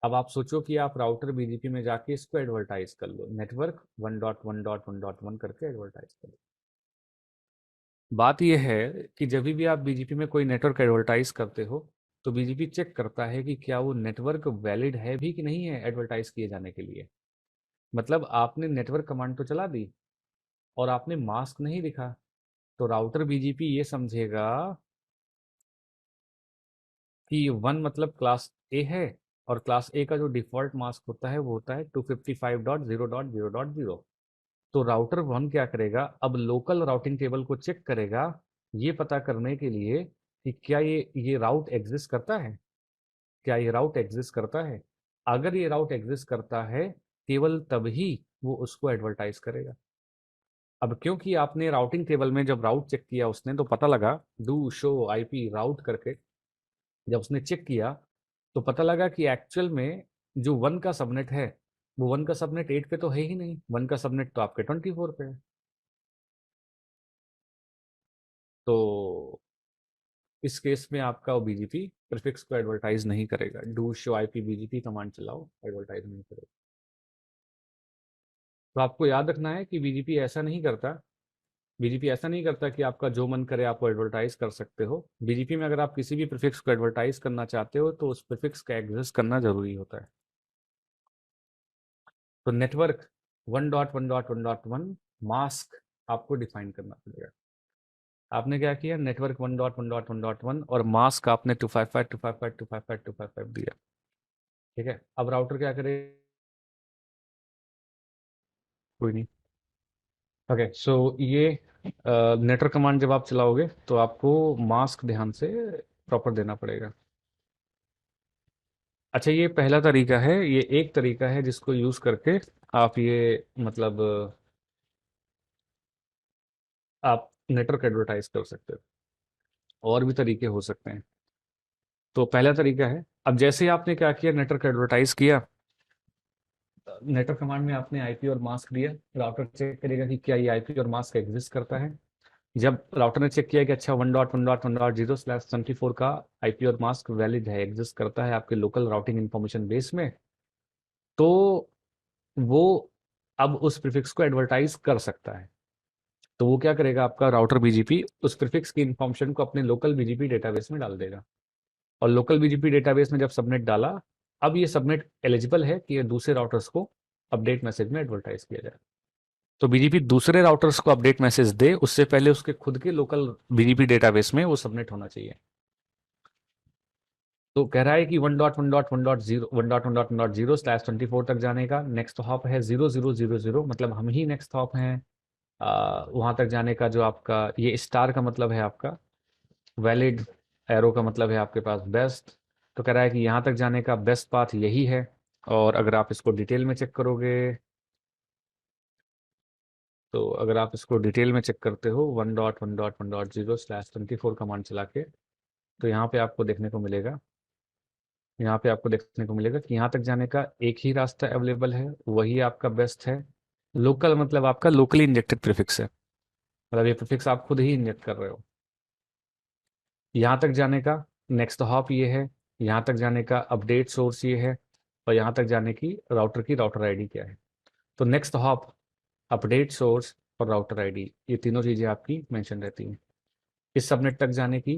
अब आप सोचो कि आप राउटर बीजीपी में जाके इसको एडवर्टाइज कर लो, नेटवर्क 1.1.1.1 करके एडवर्टाइज कर लो। बात यह है कि जब भी आप बीजीपी में कोई नेटवर्क एडवर्टाइज करते हो, तो बीजीपी चेक करता है कि क्या वो नेटवर्क वैलिड है भी कि नहीं है एडवर्टाइज किए जाने के लिए। मतलब आपने नेटवर्क कमांड तो चला दी और आपने मास्क नहीं दिखा, तो राउटर बीजीपी ये समझेगा कि 1 मतलब क्लास ए है, और क्लास ए का जो डिफॉल्ट मास्क होता है वो होता है 255.0.0.0। तो राउटर 1 क्या करेगा, अब लोकल राउटिंग टेबल को चेक करेगा, ये पता करने के लिए कि क्या ये राउट एग्जिस्ट करता है, क्या ये राउट एग्जिस्ट करता है। अगर ये राउट एग्जिस्ट करता है, केवल तभी वो उसको एडवर्टाइज करेगा। अब क्योंकि आपने राउटिंग टेबल में जब राउट चेक किया उसने, तो पता लगा डू शो आईपी राउट करके, जब उसने चेक किया तो पता लगा कि एक्चुअल में जो 1 का सबनेट है, वो 1 का सबनेट 8 पे तो है ही नहीं, 1 का सबनेट तो आपके 24 पे है। तो इस केस में आपका बीजीपी प्रीफिक्स को एडवर्टाइज नहीं करेगा। Do show IP BGP command चलाओ, एडवर्टाइज नहीं करेगा। तो आपको याद रखना है कि बीजीपी ऐसा नहीं करता, बीजीपी ऐसा नहीं करता कि आपका जो मन करे आप वो एडवर्टाइज कर सकते हो। बीजीपी में अगर आप किसी भी प्रीफिक्स को एडवर्टाइज करना चाहते हो, तो उस प्रीफिक्स का एग्जिस्ट करना जरूरी होता है। तो नेटवर्क 1.1.1.1 मास्क आपको डिफाइन करना पड़ेगा। आपने क्या किया, नेटवर्क 1.1.1.1 और मास्क आपने 255.255.255.255 दिया। ठीक है। अब राउटर क्या करे, कोई नहीं। ओके, सो ये नेटवर्क कमांड जब आप चलाओगे तो आपको मास्क ध्यान से प्रॉपर देना पड़ेगा। अच्छा, ये पहला तरीका है, ये एक तरीका है जिसको यूज करके आप ये मतलब आप नेटवर्क एडवर्टाइज कर सकते हो। और भी तरीके हो सकते हैं। तो पहला तरीका है, अब जैसे ही आपने क्या किया, नेटवर्क एडवर्टाइज किया, नेटवर्क कमांड में आपने आईपी और मास्क दिया, राउटर चेक करेगा कि क्या ये आईपी और मास्क एग्जिस्ट करता है। जब राउटर ने चेक किया कि अच्छा 1.1.1.0/24 का आईपी और मास्क वैलिड है, एग्जिस्ट करता है आपके लोकल राउटिंग इंफॉर्मेशन बेस में, तो वो अब उस प्रीफिक्स को एडवर्टाइज कर सकता है। तो वो क्या करेगा, आपका राउटर बीजीपी उस प्रीफिक्स की इंफॉर्मेशन को अपने लोकल बीजीपी डेटाबेस में डाल देगा। और लोकल बीजीपी डेटाबेस में जब सबनेट डाला, अब ये सबनेट एलिजिबल है कि ये दूसरे राउटर्स को अपडेट मैसेज में एडवर्टाइज किया जाए। तो बीजीपी दूसरे राउटर्स को अपडेट मैसेज दे, उससे पहले उसके खुद के लोकल बीजीपी डेटाबेस में वो सबनेट होना चाहिए। तो कह रहा है कि 1.1.1.0 तक जाने का नेक्स्ट हॉप है 0000, मतलब हम ही नेक्स्ट हॉप हैं वहां तक जाने का। जो आपका ये स्टार का मतलब है आपका वैलिड, एरो का मतलब है आपके पास बेस्ट। तो कह रहा है कि यहाँ तक जाने का बेस्ट पाथ यही है। और अगर आप इसको डिटेल में चेक करोगे, तो अगर आप इसको डिटेल में चेक करते हो 1.1.1.0/24 कमांड चला के, तो यहाँ पे आपको देखने को मिलेगा कि यहाँ तक जाने का एक ही रास्ता अवेलेबल है, वही आपका बेस्ट है। लोकल मतलब आपका लोकली इंजेक्टेड प्रीफिक्स है, मतलब ये प्रीफिक्स आप खुद ही इंजेक्ट कर रहे हो। यहाँ तक जाने का नेक्स्ट हॉप ये है, यहाँ तक जाने का अपडेट सोर्स ये है, और यहाँ तक जाने की राउटर आईडी क्या है। तो नेक्स्ट हॉप, अपडेट सोर्स और राउटर आईडी, ये तीनों चीज़ें आपकी मेंशन रहती हैं। इस सबनेट तक जाने की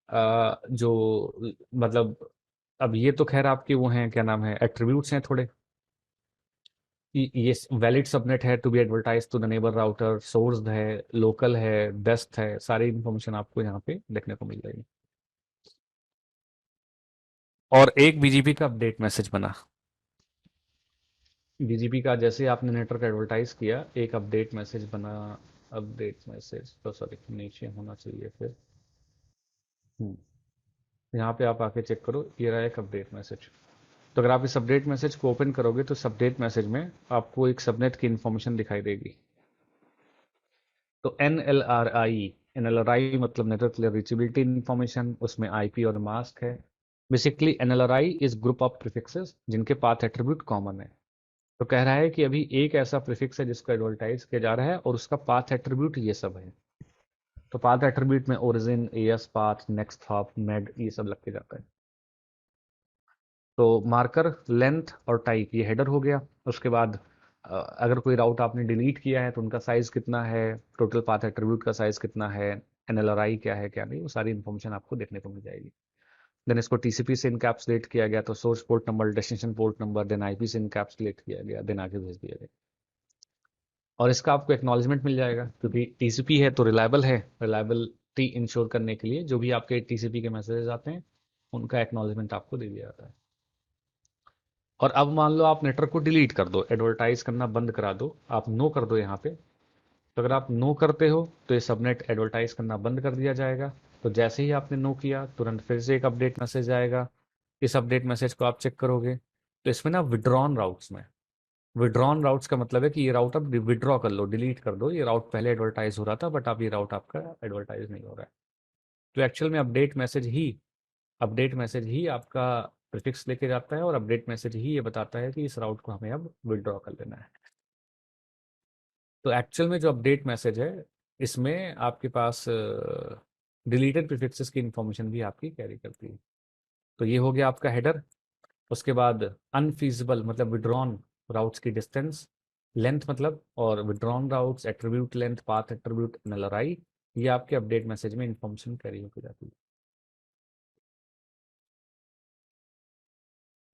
जो मतलब, अब ये तो खैर आपके वो हैं, क्या नाम है, एट्रीब्यूट्स हैं थोड़े। ये वैलिड सबनेट है to be advertise to the neighbour router, source है, लोकल है, बेस्ट है, सारी इंफॉर्मेशन आपको यहाँ पे देखने को मिल जाएगी। और एक बीजीपी का अपडेट मैसेज बना, बीजीपी का जैसे आपने नेटवर्क एडवर्टाइज किया, एक अपडेट मैसेज बना। अपडेट मैसेज तो सॉरी नीचे होना चाहिए फिर। हम्म, यहाँ पे आप आके चेक करो, ये रहा एक अपडेट मैसेज। तो अगर आप इस अपडेट मैसेज को ओपन करोगे, तो इस अपडेट मैसेज में आपको एक सबनेट की इंफॉर्मेशन दिखाई देगी। तो एन एल आर आई मतलब नेटवर्क लेयर रीचेबिलिटी इंफॉर्मेशन, उसमें आईपी और मास्क है। Basically NLRI is group of prefixes जिनके पाथ एट्रीब्यूट कॉमन है। तो कह रहा है कि अभी एक ऐसा प्रीफिक्स है जिसको एडवर्टाइज किया जा रहा है और उसका पाथ एट्रीब्यूट ये सब है। तो पाथ एट्रीब्यूट में origin, as path, next hop, made, ये सब लग के जाता है। तो मार्कर, लेंथ और टाइप ये हेडर हो गया। उसके बाद अगर कोई राउट आपने डिलीट किया है तो उनका साइज कितना है, टोटल पाथ एट्रीब्यूट का साइज कितना है, एनएलआरआई क्या है क्या नहीं, वो सारी इन्फॉर्मेशन आपको देखने को मिल जाएगी। देन इसको टीसीपी से इनकैप्सुलेट किया गया, तो source port number, destination port number, then IP से इनकैप्सुलेट किया गया, देन आगे भेज दिया गया। और इसका आपको एक्नॉलेजमेंट मिल जाएगा, क्योंकि टीसीपी है तो रिलायबल है। रिलायबिलिटी इंश्योर करने के लिए जो भी आपके टीसीपी के मैसेजेस आते हैं, उनका एक्नॉलेजमेंट आपको दे दिया जाता है। और अब मान लो आप नेटवर्क को डिलीट कर दो, एडवर्टाइज करना बंद करा दो, आप नो कर दो यहाँ पे। तो अगर आप नो करते हो तो ये सबनेट एडवर्टाइज करना बंद कर दिया जाएगा। तो जैसे ही आपने नो किया, तुरंत फिर से एक अपडेट मैसेज आएगा। इस अपडेट मैसेज को आप चेक करोगे, तो इसमें ना विड्रॉन राउट्स में, विड्रॉन राउट्स का मतलब है कि ये राउट अब विड्रॉ कर लो, डिलीट कर दो। ये राउट पहले एडवर्टाइज हो रहा था, बट अब ये राउट आपका एडवर्टाइज नहीं हो रहा है। तो एक्चुअल में अपडेट मैसेज ही आपका प्रीफिक्स लेके जाता है, और अपडेट मैसेज ही ये बताता है कि इस राउट को हमें अब विड्रॉ कर लेना है। तो एक्चुअल में जो अपडेट मैसेज है, इसमें आपके पास डिलीटेड प्रीफिक्सेस की इंफॉर्मेशन भी आपकी कैरी करती है। तो ये हो गया आपका हेडर। उसके बाद अनफीजिबल मतलब विड्रॉन राउट्स की डिस्टेंस, लेंथ मतलब, और withdrawn routes, attribute length, path attribute, NLRI, ये आपके अपडेट मैसेज में इंफॉर्मेशन कैरी होकर जाती है।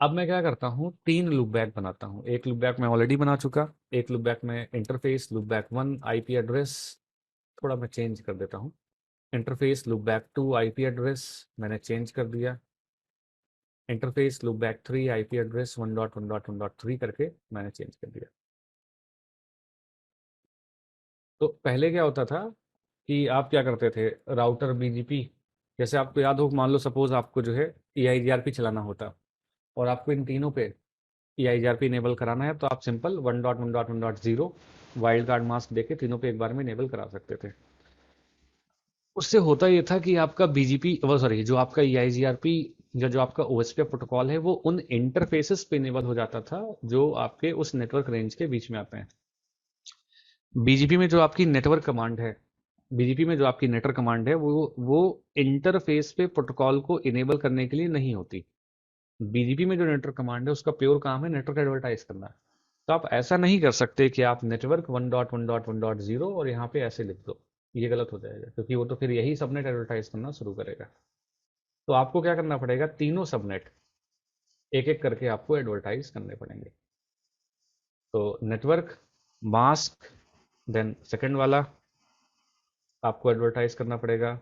अब मैं क्या करता हूँ, 3 लूप बैक बनाता हूँ। एक लूप बैक मैं ऑलरेडी बना चुका, एक लूप बैक में interface, loop back 1 IP address, थोड़ा मैं चेंज कर देता हूँ। Interface loop back 2 IP address मैंने चेंज कर दिया। Interface loop back 3 IP address 1.1.1.3 करके मैंने चेंज कर दिया। तो पहले क्या होता था कि आप क्या करते थे, राउटर बीजीपी, जैसे आपको याद हो, मान लो सपोज आपको जो है EIGRP चलाना होता, और आपको इन तीनों पे EIGRP इनेबल कराना है, तो आप सिंपल 1.1.1.0 वाइल्ड कार्ड मास्क देके तीनों पे एक बार में इनेबल करा सकते थे। उससे होता ये था कि आपका बीजीपी वो सॉरी जो आपका EIGRP या जो आपका ओएसपी प्रोटोकॉल है वो उन इंटरफेसेस पे इनेबल हो जाता था जो आपके उस नेटवर्क रेंज के बीच में आते हैं। बीजीपी में जो आपकी नेटवर्क कमांड है, बीजीपी में जो आपकी नेटवर्क कमांड है वो इंटरफेस पे प्रोटोकॉल को इनेबल करने के लिए नहीं होती। बीजीपी में जो नेटवर्क कमांड है उसका प्योर काम है नेटवर्क एडवर्टाइज करना। तो आप ऐसा नहीं कर सकते कि आप नेटवर्क 1.1.1.0 और यहाँ पे ऐसे लिख दो, ये गलत हो जाएगा क्योंकि वो तो फिर यही सबनेट एडवर्टाइज करना शुरू करेगा। तो आपको क्या करना पड़ेगा, तीनों सबनेट एक एक करके आपको एडवर्टाइज करने पड़ेंगे। तो नेटवर्क, मास्क, देन सेकंड वाला आपको एडवर्टाइज करना पड़ेगा,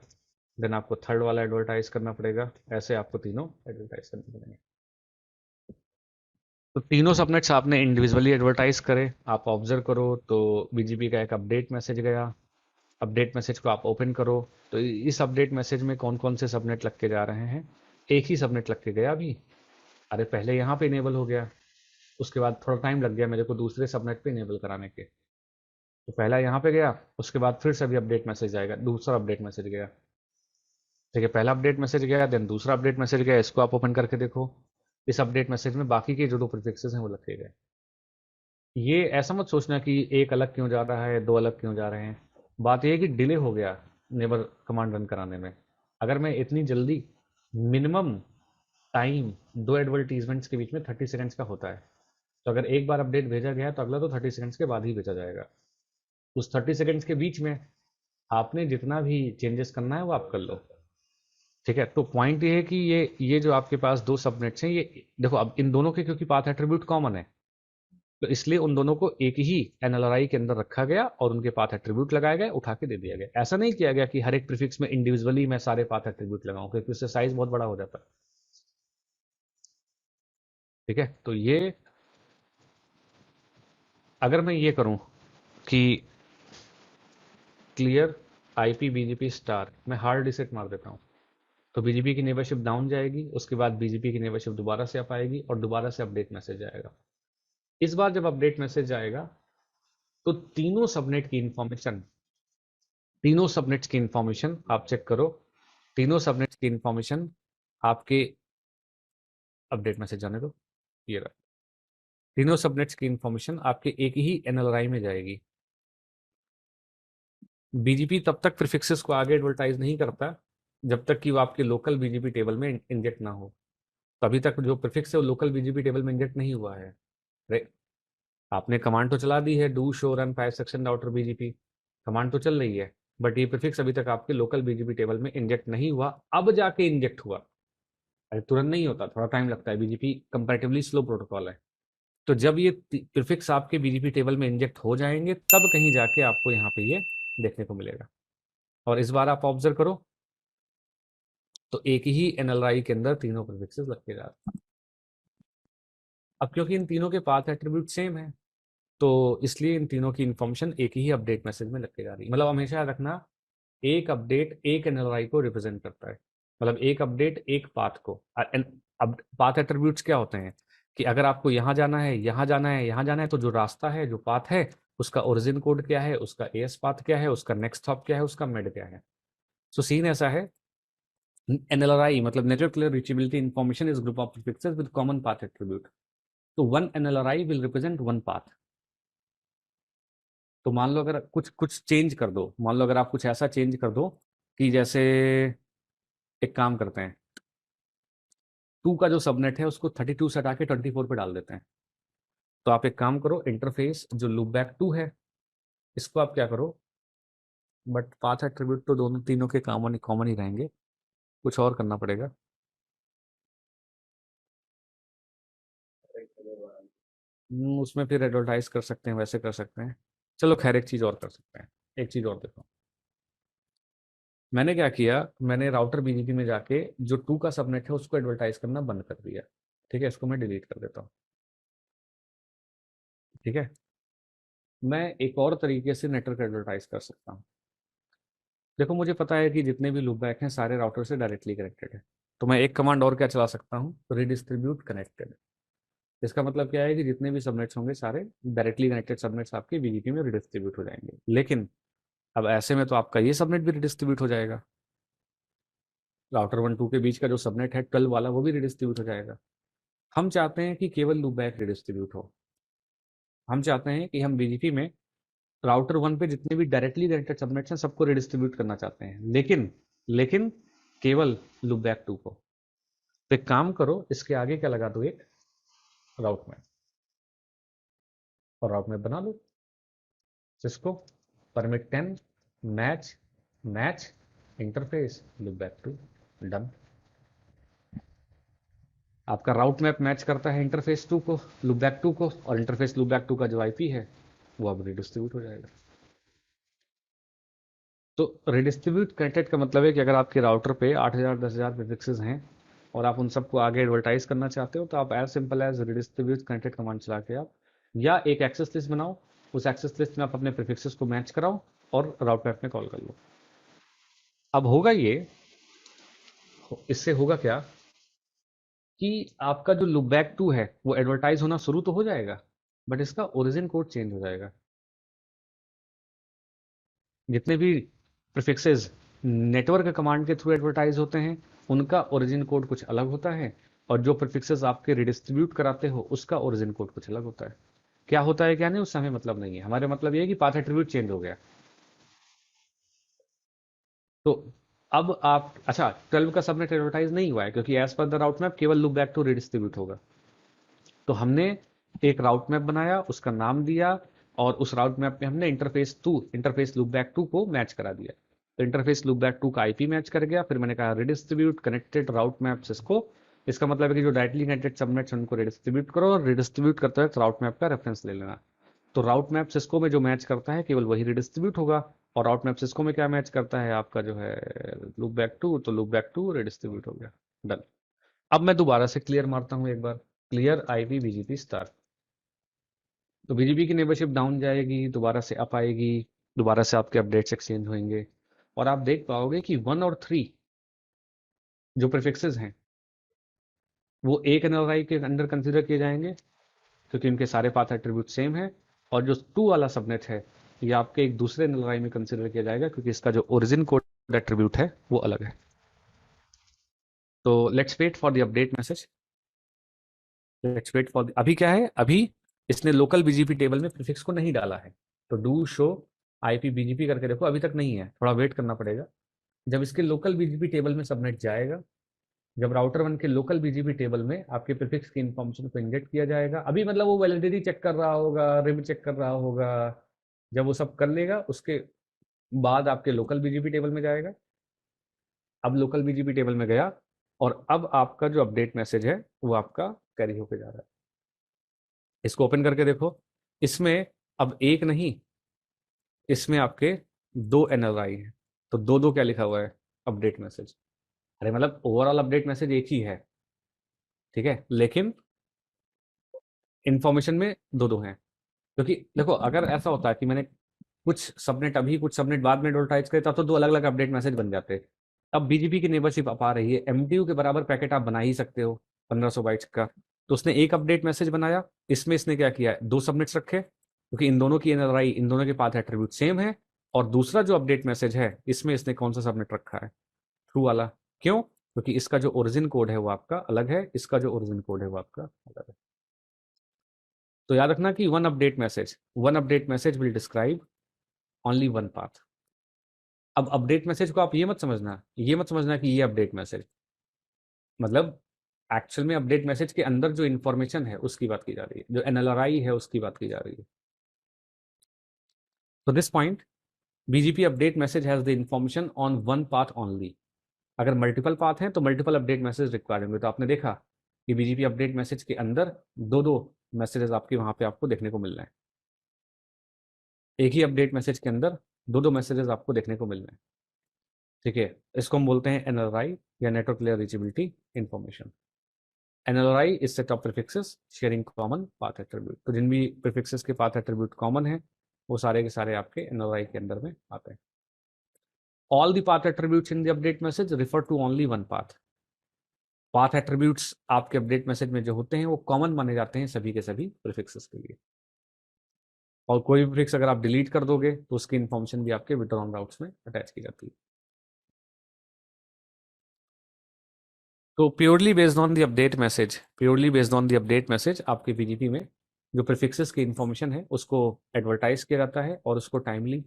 देन आपको थर्ड वाला एडवर्टाइज करना पड़ेगा, ऐसे आपको तीनों एडवर्टाइज करने पड़ेंगे। तो तीनों सबनेट्स आपने इंडिविजुअली एडवर्टाइज करे, आप ऑब्जर्व करो तो बीजीपी का एक अपडेट मैसेज गया। अपडेट मैसेज को आप ओपन करो तो इस अपडेट मैसेज में कौन कौन से सबनेट लग के जा रहे हैं, एक ही सबनेट लग के गया अभी। अरे पहले यहाँ पे इनेबल हो गया, उसके बाद थोड़ा टाइम लग गया मेरे को दूसरे सबनेट पे इनेबल कराने के। तो पहला यहाँ पे गया, उसके बाद फिर से अभी अपडेट मैसेज आएगा, दूसरा अपडेट मैसेज गया। ठीक है, पहला अपडेट मैसेज गया, देन दूसरा अपडेट मैसेज गया, इसको आप ओपन करके देखो। इस अपडेट मैसेज में बाकी के जो दो प्रीफिक्सेस हैं वो लिखे गए। ये ऐसा मत सोचना कि एक अलग क्यों जा रहा है, दो अलग क्यों जा रहे हैं। बात यह है कि डिले हो गया नेबर कमांड रन कराने में। अगर मैं इतनी जल्दी, मिनिमम टाइम दो एडवर्टीजमेंट्स के बीच में 30 सेकंड्स का होता है, तो अगर एक बार अपडेट भेजा गया तो अगला तो 30 सेकंड्स के बाद ही भेजा जाएगा। उस 30 सेकंड्स के बीच में आपने जितना भी चेंजेस करना है वो आप कर लो। ठीक है, तो पॉइंट ये है कि ये जो आपके पास दो सबनेट्स हैं, ये देखो अब इन दोनों के क्योंकि पाथ एट्रीब्यूट कॉमन है, तो इसलिए उन दोनों को एक ही एनएलआरआई के अंदर रखा गया और उनके पाथ एट्रीब्यूट लगाए गए, उठा के दे दिया गया। ऐसा नहीं किया गया कि हर एक प्रीफिक्स में इंडिविजुअली मैं सारे पाथ एट्रीब्यूट लगाऊं क्योंकि उससे साइज बहुत बड़ा हो जाता है। ठीक है, तो ये अगर मैं ये करूं कि क्लियर आईपी बीजीपी स्टार, मैं हार्ड रिसेट मार देता हूं, तो बीजीपी की नेबरशिप डाउन जाएगी, उसके बाद बीजीपी की नेबरशिप दोबारा से अप आएगी और दोबारा से अपडेट मैसेज आएगा। इस बार जब अपडेट मैसेज आएगा तो तीनों सबनेट्स की इंफॉर्मेशन आप चेक करो। तीनों सबनेट्स की इंफॉर्मेशन आपके, अपडेट मैसेज जाने दो, ये रहा। तीनों सबनेट्स की इंफॉर्मेशन आपके एक ही एनएलआरआई में जाएगी। बीजीपी तब तक प्रीफिक्सेस को आगे एडवर्टाइज नहीं करता जब तक कि वो आपके लोकल बीजीपी टेबल में इंजेक्ट ना हो। तो अभी तक जो प्रीफिक्स है वो लोकल बीजीपी टेबल में इंजेक्ट नहीं हुआ है। आपने कमांड तो चला दी है, do show run 5 section router BGP, command तो चल रही है, बट ये प्रीफिक्स अभी तक आपके लोकल बीजीपी टेबल में इंजेक्ट नहीं हुआ, अब जाके इंजेक्ट हुआ। अरे तुरंत नहीं होता, थोड़ा टाइम लगता है, बीजीपी कंपैरेटिवली स्लो प्रोटोकॉल है। तो जब ये प्रीफिक्स आपके बीजीपी टेबल में इंजेक्ट हो जाएंगे तब कहीं जाके आपको यहाँ पे ये देखने को मिलेगा। और इस बार आप ऑब्जर्व करो तो एक ही एनएलआई के अंदर तीनों प्रीफिक्सेस लग के जा रहे हैं। अब क्योंकि इन तीनों के पाथ एट्रीब्यूट सेम है तो इसलिए इन तीनों की इंफॉर्मेशन एक ही अपडेट मैसेज में लग के जा रही है। मतलब हमेशा याद रखना, एक अपडेट एक एनएलआई को रिप्रेजेंट करता है, मतलब एक अपडेट एक पाथ को। अब पाथ एट्रीब्यूट्स क्या होते हैं कि अगर आपको यहाँ जाना है, यहाँ जाना है, यहाँ जाना है, तो जो रास्ता है, जो पाथ है, उसका ओरिजिन कोड क्या है, उसका एएस पाथ क्या है, उसका नेक्स्ट हॉप क्या है, उसका मेड क्या है। सो सीन ऐसा है, एनएलआरआई मतलब network layer reachability information is group of prefixes with common path attribute. तो one NLRI will represent one path. तो मान लो अगर कुछ कुछ चेंज कर दो, मान लो अगर आप कुछ ऐसा चेंज कर दो कि जैसे, एक काम करते हैं, टू का जो सबनेट है उसको 32 से हटा के 24 पे डाल देते हैं। तो आप एक काम करो, इंटरफेस जो लूप बैक टू है इसको आप क्या करो, बट पाथ एट्रीब्यूट तो दोनों तीनों के कॉमन कॉमन ही रहेंगे, कुछ और करना पड़ेगा। उसमें फिर एडवर्टाइज कर सकते हैं, वैसे कर सकते हैं। चलो खैर, एक चीज़ और कर सकते हैं, एक चीज़ और देखो। मैंने क्या किया, मैंने राउटर बीजीपी में जाके जो टू का सबनेट है उसको एडवर्टाइज करना बंद कर दिया। ठीक है, इसको मैं डिलीट कर देता हूँ। ठीक है, मैं एक और तरीके से नेटवर्क एडवर्टाइज कर सकता हूँ। देखो मुझे पता है कि जितने भी लूपबैक हैं सारे राउटर से डायरेक्टली कनेक्टेड है, तो मैं एक कमांड और क्या चला सकता हूँ, रीडिस्ट्रीब्यूट कनेक्टेड। इसका मतलब क्या है कि जितने भी सबनेट्स होंगे सारे डायरेक्टली कनेक्टेड सबनेट्स आपके बीजीपी में रिडिस्ट्रीब्यूट हो जाएंगे। लेकिन अब ऐसे में तो आपका ये सबनेट भी रिडिस्ट्रीब्यूट हो जाएगा। राउटर 1 2 के बीच का जो सबनेट है 12 वाला, वो भी रिडिस्ट्रीब्यूट हो जाएगा। हम चाहते हैं कि केवल लूपबैक रिडिस्ट्रीब्यूट हो। हम चाहते हैं कि हम बीजीपी में राउटर 1 पे जितने भी डायरेक्टली कनेक्टेड सबनेट्स हैं सबको रिडिस्ट्रीब्यूट करना चाहते हैं, लेकिन लेकिन केवल लूपबैक 2 को। तो एक काम करो, इसके आगे क्या लगा दो, एक राउट मैप, और राउट मैप बना लो। Cisco permit 10 match match interface loopback 2, done. आपका राउट मैप मैच करता है इंटरफेस 2 को, लूपबैक 2 को, और इंटरफेस लूपबैक 2 का जो आईपी है वो अब रिडिस्ट्रीब्यूट हो जाएगा। तो रिडिस्ट्रीब्यूट कनेक्टेड का मतलब है कि अगर आपके राउटर पे 8000 10,000 प्रीफिक्सेस हैं और आप उन सबको आगे एडवर्टाइज करना चाहते हो, तो आप as simple as redistribute connected command चला के आप या एक एक्सेस लिस्ट बनाओ, उस एक्सेस लिस्ट में आप अपने प्रीफिक्सेस को मैच कराओ और राउट मैप में कॉल कर लो। अब होगा ये, इससे होगा क्या कि आपका जो लूपबैक 2 है वो एडवर्टाइज होना शुरू तो हो जाएगा, बट इसका ओरिजिन कोड चेंज हो जाएगा। जितने भी प्रीफिक्सेस नेटवर्क कमांड के थ्रू एडवर्टाइज होते हैं उनका ओरिजिन कोड कुछ अलग होता है, और जो प्रीफिक्सेस आपके रिडिस्ट्रीब्यूट कराते हो उसका ओरिजिन कोड कुछ अलग होता है। क्या होता है क्या नहीं, उससे हमें मतलब नहीं है, हमारे मतलब ये है कि पाथ एट्रीब्यूट चेंज हो गया। तो अब आप, अच्छा 12 का सबनेट एडवर्टाइज नहीं हुआ है क्योंकि as per the route map केवल लूप बैक टू रिडिस्ट्रीब्यूट होगा। तो हमने एक राउट मैप बनाया, उसका नाम दिया, और उस राउट मैप में हमने इंटरफेस लूपबैक 2 को मैच करा दिया। तो इंटरफेस लूपबैक 2 का आईपी मैच कर गया, फिर मैंने कहा रिडिस्ट्रीब्यूट कनेक्टेड राउट मैप्स इसको। इसका मतलब है कि जो डायरेक्टली कनेक्टेड सबनेट्स उनको रिडिस्ट्रीब्यूट करो, और रिडिस्ट्रीब्यूट करते वक्त राउट मैप का रेफरेंस ले लेना। तो राउट मैप सिस्को में जो मैच करता है केवल वही रिडिस्ट्रीब्यूट होगा, और राउट मैप सिस्को में क्या मैच करता है आपका जो है लूप बैक टू, तो लूप बैक टू रिडिस्ट्रीब्यूट हो गया, डन। अब मैं दोबारा से क्लियर मारता हूं एक बार, क्लियर आईपी बीजीपी स्टार। तो बीजीपी की नेबरशिप डाउन जाएगी, दोबारा से अप आएगी, दोबारा से आपके अपडेट्स एक्सचेंज होंगे, और आप देख पाओगे कि 1 और 3 जो प्रीफिक्सेस हैं वो एक एनएलआई के अंडर कंसिडर किए जाएंगे क्योंकि उनके सारे पाथ एट्रीब्यूट सेम है, और जो 2 वाला सबनेट है ये आपके एक दूसरे एनएलआई में कंसिडर किया जाएगा क्योंकि इसका जो ओरिजिन कोड एट्रीब्यूट है वो अलग है। तो let's wait for the update message. Let's wait for अभी क्या है, अभी इसने लोकल बीजीपी टेबल में प्रीफिक्स को नहीं डाला है, तो डू शो आईपी बीजीपी करके देखो, अभी तक नहीं है, थोड़ा वेट करना पड़ेगा। जब इसके लोकल बीजीपी टेबल में सबनेट जाएगा, जब राउटर 1 के लोकल बीजीपी टेबल में आपके प्रीफिक्स की इंफॉर्मेशन को इंजेक्ट किया जाएगा, अभी मतलब वो वैलिडिटी चेक कर रहा होगा, रिम चेक कर रहा होगा, जब वो सब कर लेगा उसके बाद आपके लोकल बीजीपी टेबल में जाएगा। अब लोकल बीजीपी टेबल में गया, और अब आपका जो अपडेट मैसेज है वो आपका कैरी होके जा रहा है। इसको ओपन करके देखो, इसमें अब एक नहीं, इसमें आपके 2 एनएलआई हैं। तो दो दो क्या लिखा हुआ है, अपडेट मैसेज। अरे मतलब ओवरऑल अपडेट मैसेज एक ही है, ठीक है, लेकिन इंफॉर्मेशन में दो दो हैं। क्योंकि देखो अगर ऐसा होता है कि मैंने कुछ सबनेट अभी कुछ सबनेट बाद में एडवर्टाइज करे, तब तो दो अलग अलग अपडेट मैसेज बन जाते। अब बीजीपी की नेबरशिप आ रही है, एमटीयू के बराबर पैकेट आप बना ही सकते हो 1500 बाइट्स का। तो उसने एक अपडेट मैसेज बनाया, इसमें इसने क्या किया है, दो सबनेट्स रखे क्योंकि इन दोनों की एनआरआई, इन दोनों के पाथ एट्रीब्यूट सेम है। और दूसरा जो अपडेट मैसेज है इसमें इसने कौन सा सबनेट रखा है, ट्रू वाला। क्यों, क्योंकि इसका जो ओरिजिन कोड है वो आपका अलग है, इसका जो ओरिजिन कोड है वो आपका अलग है। तो याद रखना कि one update message will describe only one path. अब अपडेट मैसेज को आप ये मत समझना कि ये अपडेट मैसेज मतलब एक्चुअल में अपडेट मैसेज के अंदर जो इंफॉर्मेशन है उसकी बात की जा रही है, जो एनएलआरआई है उसकी बात की जा रही है। तो this point, BGP update message has the information on one path only. अगर मल्टीपल पाथ हैं तो मल्टीपल अपडेट मैसेज रिक्वायर्ड होंगे। तो आपने देखा कि बीजीपी अपडेट मैसेज के अंदर दो दो मैसेजेस आपके वहां पे आपको देखने को मिल रहे हैं, एक ही अपडेट मैसेज के अंदर दो दो मैसेजेस आपको देखने को मिल रहे हैं, ठीक है। इसको हम बोलते हैं एनएलआई या network layer reachability information. NLI is set of prefixes sharing common path attribute. तो जिन भी प्रीफिक्सेस के पाथ एट्रीब्यूट कॉमन है वो सारे के सारे आपके एनएलआई के अंदर में आते हैं। All the path attributes in the update message refer to only one path. Path attributes आपके अपडेट मैसेज में जो होते हैं वो कॉमन माने जाते हैं सभी के सभी प्रीफिक्सेस के लिए। और कोई भी प्रीफिक्स अगर आप डिलीट कर दोगे तो उसकी इंफॉर्मेशन भी आपके विड्रॉन राउट्स में अटैच की जाती है। तो purely based on the update message आपके बीजीपी में जो प्रीफिक्सेस की इंफॉर्मेशन है उसको एडवर्टाइज किया जाता है और उसको टाइमली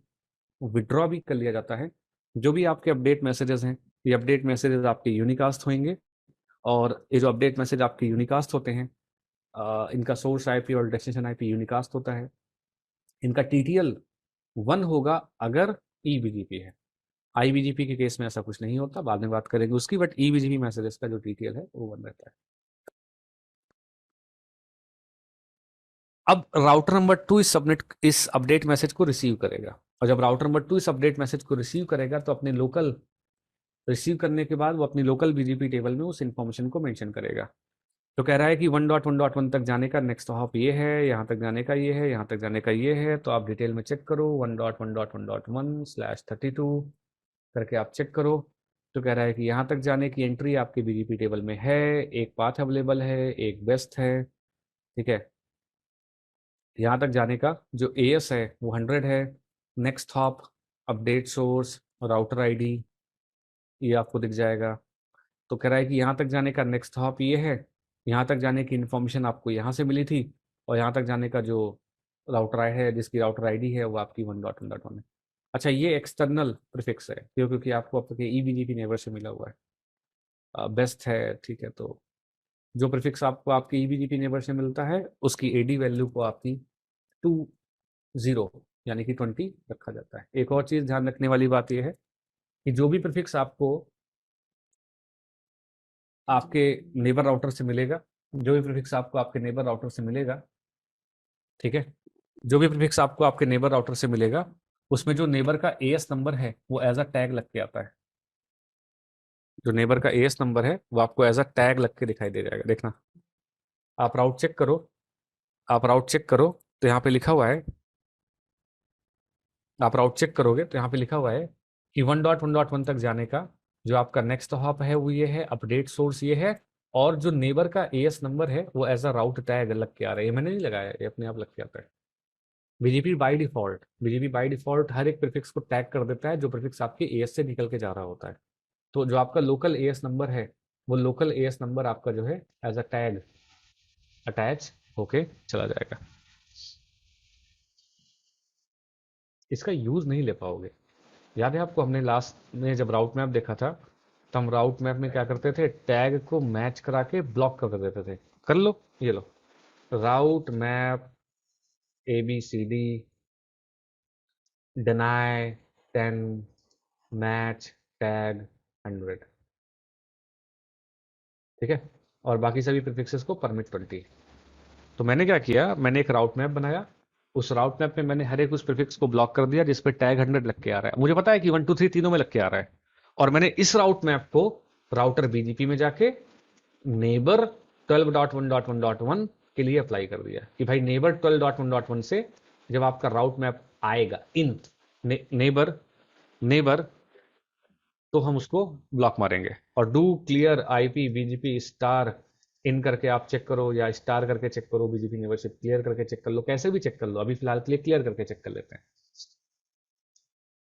विड्रॉ भी कर लिया जाता है। जो भी आपके अपडेट मैसेजेस हैं, ये अपडेट मैसेजेस आपके यूनिकास्ट होंगे, और ये जो अपडेट मैसेज आपके यूनिकास्ट होते हैं, इनका सोर्स आईपी और डेस्टिनेशन आईपी यूनिकास्ट होता है। इनका टीटीएल 1 होगा अगर ईबीजीपी है। आईबीजीपी के केस में ऐसा कुछ नहीं होता, बाद में बात करेंगे उसकी, बट ईबीजीपी मैसेजेस का जो टीटीएल है वो 1 रहता है। अब राउटर नंबर 2 इस अपडेट मैसेज को रिसीव करेगा, और जब राउटर नंबर 2 इस अपडेट मैसेज को रिसीव करेगा तो अपने लोकल रिसीव करने के बाद वो अपनी लोकल बीजीपी टेबल में उस इंफॉर्मेशन को मेंशन करेगा। तो कह रहा है कि 1.1.1 तक जाने का नेक्स्ट हॉप ये है, यहाँ तक जाने का ये है, यहाँ तक जाने का ये है, तो आप डिटेल में चेक करो 1.1.1.1/32 करके आप चेक करो। तो कह रहा है कि यहाँ तक जाने की एंट्री आपके बीजीपी टेबल में है, एक पाथ अवेलेबल है, एक बेस्ट है, ठीक है। यहाँ तक जाने का जो एएस है वो 100 है। Next hop, update source, router ID, ये आपको दिख जाएगा। तो कह रहा है कि यहाँ तक जाने का नेक्स्ट हॉप ये है, यहाँ तक जाने की इन्फॉर्मेशन आपको यहाँ से मिली थी, और यहाँ तक जाने का जो राउटर आई है, जिसकी राउटर आईडी है, वो आपकी 1.1.1 है। अच्छा, ये एक्सटर्नल प्रीफिक्स है क्योंकि आपको आपके ईबीजीपी नेबर से मिला हुआ है, बेस्ट है, ठीक है। तो जो प्रीफिक्स आपको आपके ईबीजीपी नेबर से मिलता है उसकी एडी वैल्यू को आपकी 20 यानी कि 20 रखा जाता है। एक और चीज़ ध्यान रखने वाली बात यह है कि जो भी प्रीफिक्स आपको आपके नेबर राउटर से मिलेगा, जो भी प्रीफिक्स आपको आपके नेबर राउटर से मिलेगा, ठीक है, जो भी प्रीफिक्स आपको आपके नेबर राउटर से मिलेगा, उसमें जो नेबर का एएस नंबर है वो एज अ टैग लग के आता है। जो नेबर का एएस नंबर है वो आपको एज अ टैग लग के दिखाई दे जाएगा। देखना, आप राउट चेक करो, आप राउट चेक करो तो यहाँ पे लिखा हुआ है, आप राउट चेक करोगे तो यहाँ पे लिखा हुआ है कि 1.1.1 तक जाने का जो आपका नेक्स्ट हॉप है वो ये है, अपडेट सोर्स ये है, और जो नेबर का एएस नंबर है वो एज अ राउट टैग लग के आ रहा है। ये मैंने नहीं लगाया, ये अपने आप लग के आता है। बीजीपी बाय डिफॉल्ट हर एक प्रीफिक्स को टैग कर देता है जो प्रीफिक्स आपके एएस से निकल के जा रहा होता है। तो जो आपका लोकल एएस नंबर है, वो लोकल एएस नंबर आपका जो है एज अ टैग अटैच होके चला जाएगा। इसका यूज नहीं ले पाओगे। याद है आपको, हमने लास्ट में जब राउट मैप देखा था तो हम राउट मैप में क्या करते थे, टैग को मैच करा के ब्लॉक कर देते थे। कर लो, ये लो, route map ABCD deny 10 match tag 100, ठीक है, और बाकी सभी प्रीफिक्सेस को परमिट 20। तो मैंने क्या किया, मैंने एक राउट मैप बनाया, उस राउट मैप में मैंने हर एक उस प्रीफिक्स को ब्लॉक कर दिया जिसपे टैग 100 लग के आ रहा है। मुझे पता है कि 1 2 3 तीनों में लग के आ रहा है, और मैंने इस राउट मैप को राउटर बीजीपी में जाके नेबर 12.1.1.1 के लिए अप्लाई कर दिया कि भाई नेबर 12.1.1 से जब आपका राउट मैप आएगा इन नेबर नेबर, तो हम उसको ब्लॉक मारेंगे। और do clear IP BGP star in करके आप चेक करो, या स्टार करके चेक करो, बीजीपी नेबरशिप क्लियर करके चेक कर लो, कैसे भी चेक कर लो, अभी फिलहाल के लिए क्लियर करके चेक कर लेते हैं।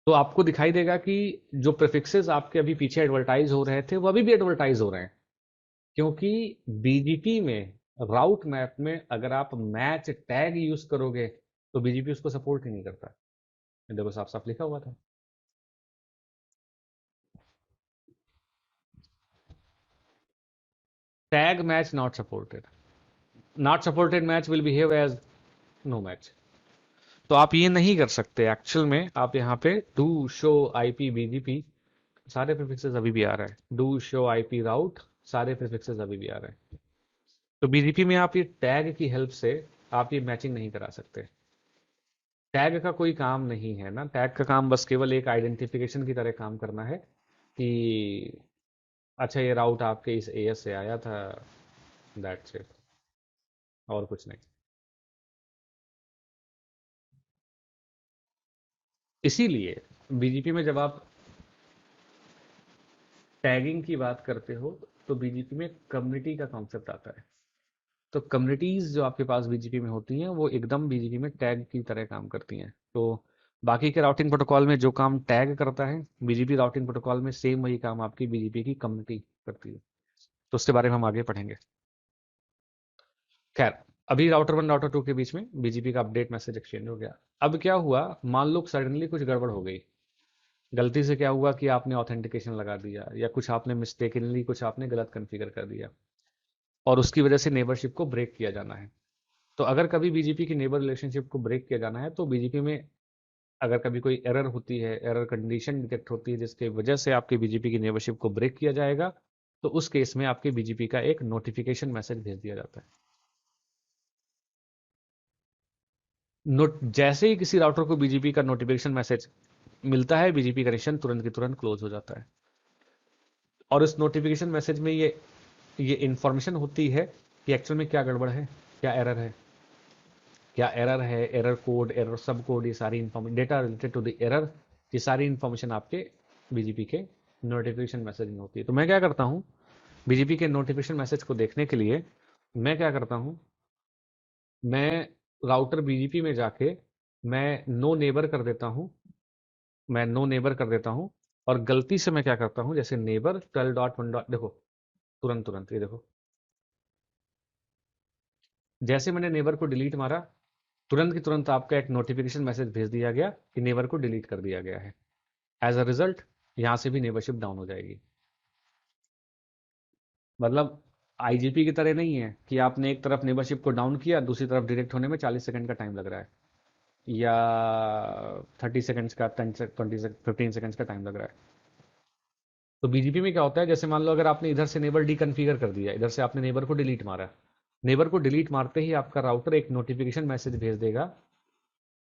तो आपको दिखाई देगा कि जो प्रीफिक्सेस आपके अभी पीछे एडवर्टाइज हो रहे थे वो अभी भी एडवर्टाइज हो रहे हैं, क्योंकि बीजीपी में राउट मैप में अगर आप मैच टैग यूज करोगे तो बीजीपी उसको सपोर्ट ही नहीं करता। देखो, साफ साफ लिखा हुआ था, tag match not supported, not supported match will behave as no match. तो आप ये नहीं कर सकते एक्चुअल में, आप यहाँ पे डू शो आईपी बीजीपी, सारे प्रीफिक्सेस अभी भी आ रहा है, डू शो आईपी राउट, सारे प्रीफिक्सेस अभी भी आ रहे हैं। तो बीजीपी में आप ये टैग की हेल्प से आप ये मैचिंग नहीं करा सकते। टैग का कोई काम नहीं है ना, टैग का काम बस केवल एक आइडेंटिफिकेशन की तरह काम करना है कि अच्छा ये राउट आपके इस एएस से आया था, दैट्स इट, और कुछ नहीं। इसीलिए बीजीपी में जब आप टैगिंग की बात करते हो तो बीजीपी में कम्युनिटी का कॉन्सेप्ट आता है। तो कम्युनिटीज जो आपके पास बीजीपी में होती हैं वो एकदम बीजीपी में टैग की तरह काम करती हैं। तो बाकी के राउटिंग प्रोटोकॉल में जो काम टैग करता है, बीजीपी राउटिंग प्रोटोकॉल में सेम वही काम आपकी बीजीपी की कम्युनिटी करती है। तो उसके बारे में हम आगे पढ़ेंगे। खैर, अभी राउटर 1 राउटर 2 के बीच में बीजीपी का अपडेट मैसेज एक्सचेंज हो गया। अब क्या हुआ, मान लो सडनली कुछ गड़बड़ हो गई, गलती से क्या हुआ कि आपने ऑथेंटिकेशन लगा दिया या कुछ आपने मिस्टेकनली कुछ आपने गलत कॉन्फ़िगर कर दिया और उसकी वजह से नेबरशिप को ब्रेक किया जाना है। तो अगर कभी बीजीपी की नेबर रिलेशनशिप को ब्रेक किया जाना है तो बीजीपी में अगर कभी कोई एरर होती है, एरर कंडीशन डिटेक्ट होती है जिसके वजह से आपके बीजीपी की नेबरशिप को ब्रेक किया जाएगा, तो उस केस में आपके बीजीपी का एक नोटिफिकेशन मैसेज भेज दिया जाता है। नोट जैसे ही किसी राउटर को बीजीपी का नोटिफिकेशन मैसेज मिलता है, बीजीपी कनेक्शन तुरंत की तुरंत क्लोज हो जाता है। और उस नोटिफिकेशन मैसेज में ये इंफॉर्मेशन होती है कि एक्चुअल में क्या गड़बड़ है, क्या एरर है, क्या एरर है, एरर कोड, एरर सब कोड, ये सारी information, data related to the error, ये सारी इंफॉर्मेशन आपके बीजीपी के नोटिफिकेशन मैसेज में होती है। तो मैं क्या करता हूँ, बीजीपी के नोटिफिकेशन मैसेज को देखने के लिए मैं क्या करता हूँ, मैं राउटर बीजीपी में जाके मैं नो नेबर कर देता हूँ, मैं नो नेबर कर देता हूँ और गलती से मैं क्या करता हूँ, जैसे नेबर 12.1 देखो, तुरंत तुरंत ये देखो, जैसे मैंने नेबर को डिलीट मारा, तुरंत की तुरंत आपका एक नोटिफिकेशन मैसेज भेज दिया गया कि नेबर को डिलीट कर दिया गया है। एज अ रिजल्ट यहां से भी नेबरशिप डाउन हो जाएगी। मतलब आईजीपी की तरह नहीं है कि आपने एक तरफ नेबरशिप को डाउन किया, दूसरी तरफ डिटेक्ट होने में 40 सेकंड का टाइम लग रहा है या 30 सेकंड्स का, 15 सेकंड्स का टाइम लग रहा है। तो बीजीपी में क्या होता है, जैसे मान लो अगर आपने इधर से नेबर डीकॉन्फ़िगर कर दिया, इधर से आपने नेबर को डिलीट मारा, नेबर को डिलीट मारते ही आपका राउटर एक नोटिफिकेशन मैसेज भेज देगा।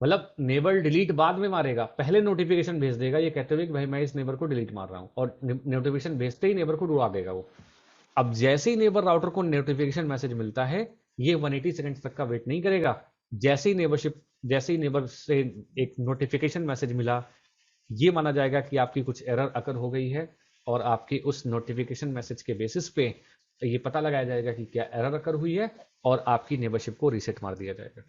मतलब नेबर डिलीट बाद में मारेगा, पहले नोटिफिकेशन भेज देगा ये कहते हुए कि भाई मैं इस नेबर को डिलीट मार रहा हूँ, और नोटिफिकेशन भेजते ही नेबर को उड़ा देगा वो। अब जैसे ही नेबर राउटर को नोटिफिकेशन मैसेज मिलता है, ये 180 सेकंड तक का वेट नहीं करेगा। जैसे ही नेबर से एक नोटिफिकेशन मैसेज मिला, ये माना जाएगा कि आपकी कुछ एरर अकर हो गई है और आपकी उस नोटिफिकेशन मैसेज के बेसिस पे ये पता लगाया जाएगा कि क्या एरर अकर हुई है और आपकी नेबरशिप को रीसेट मार दिया जाएगा।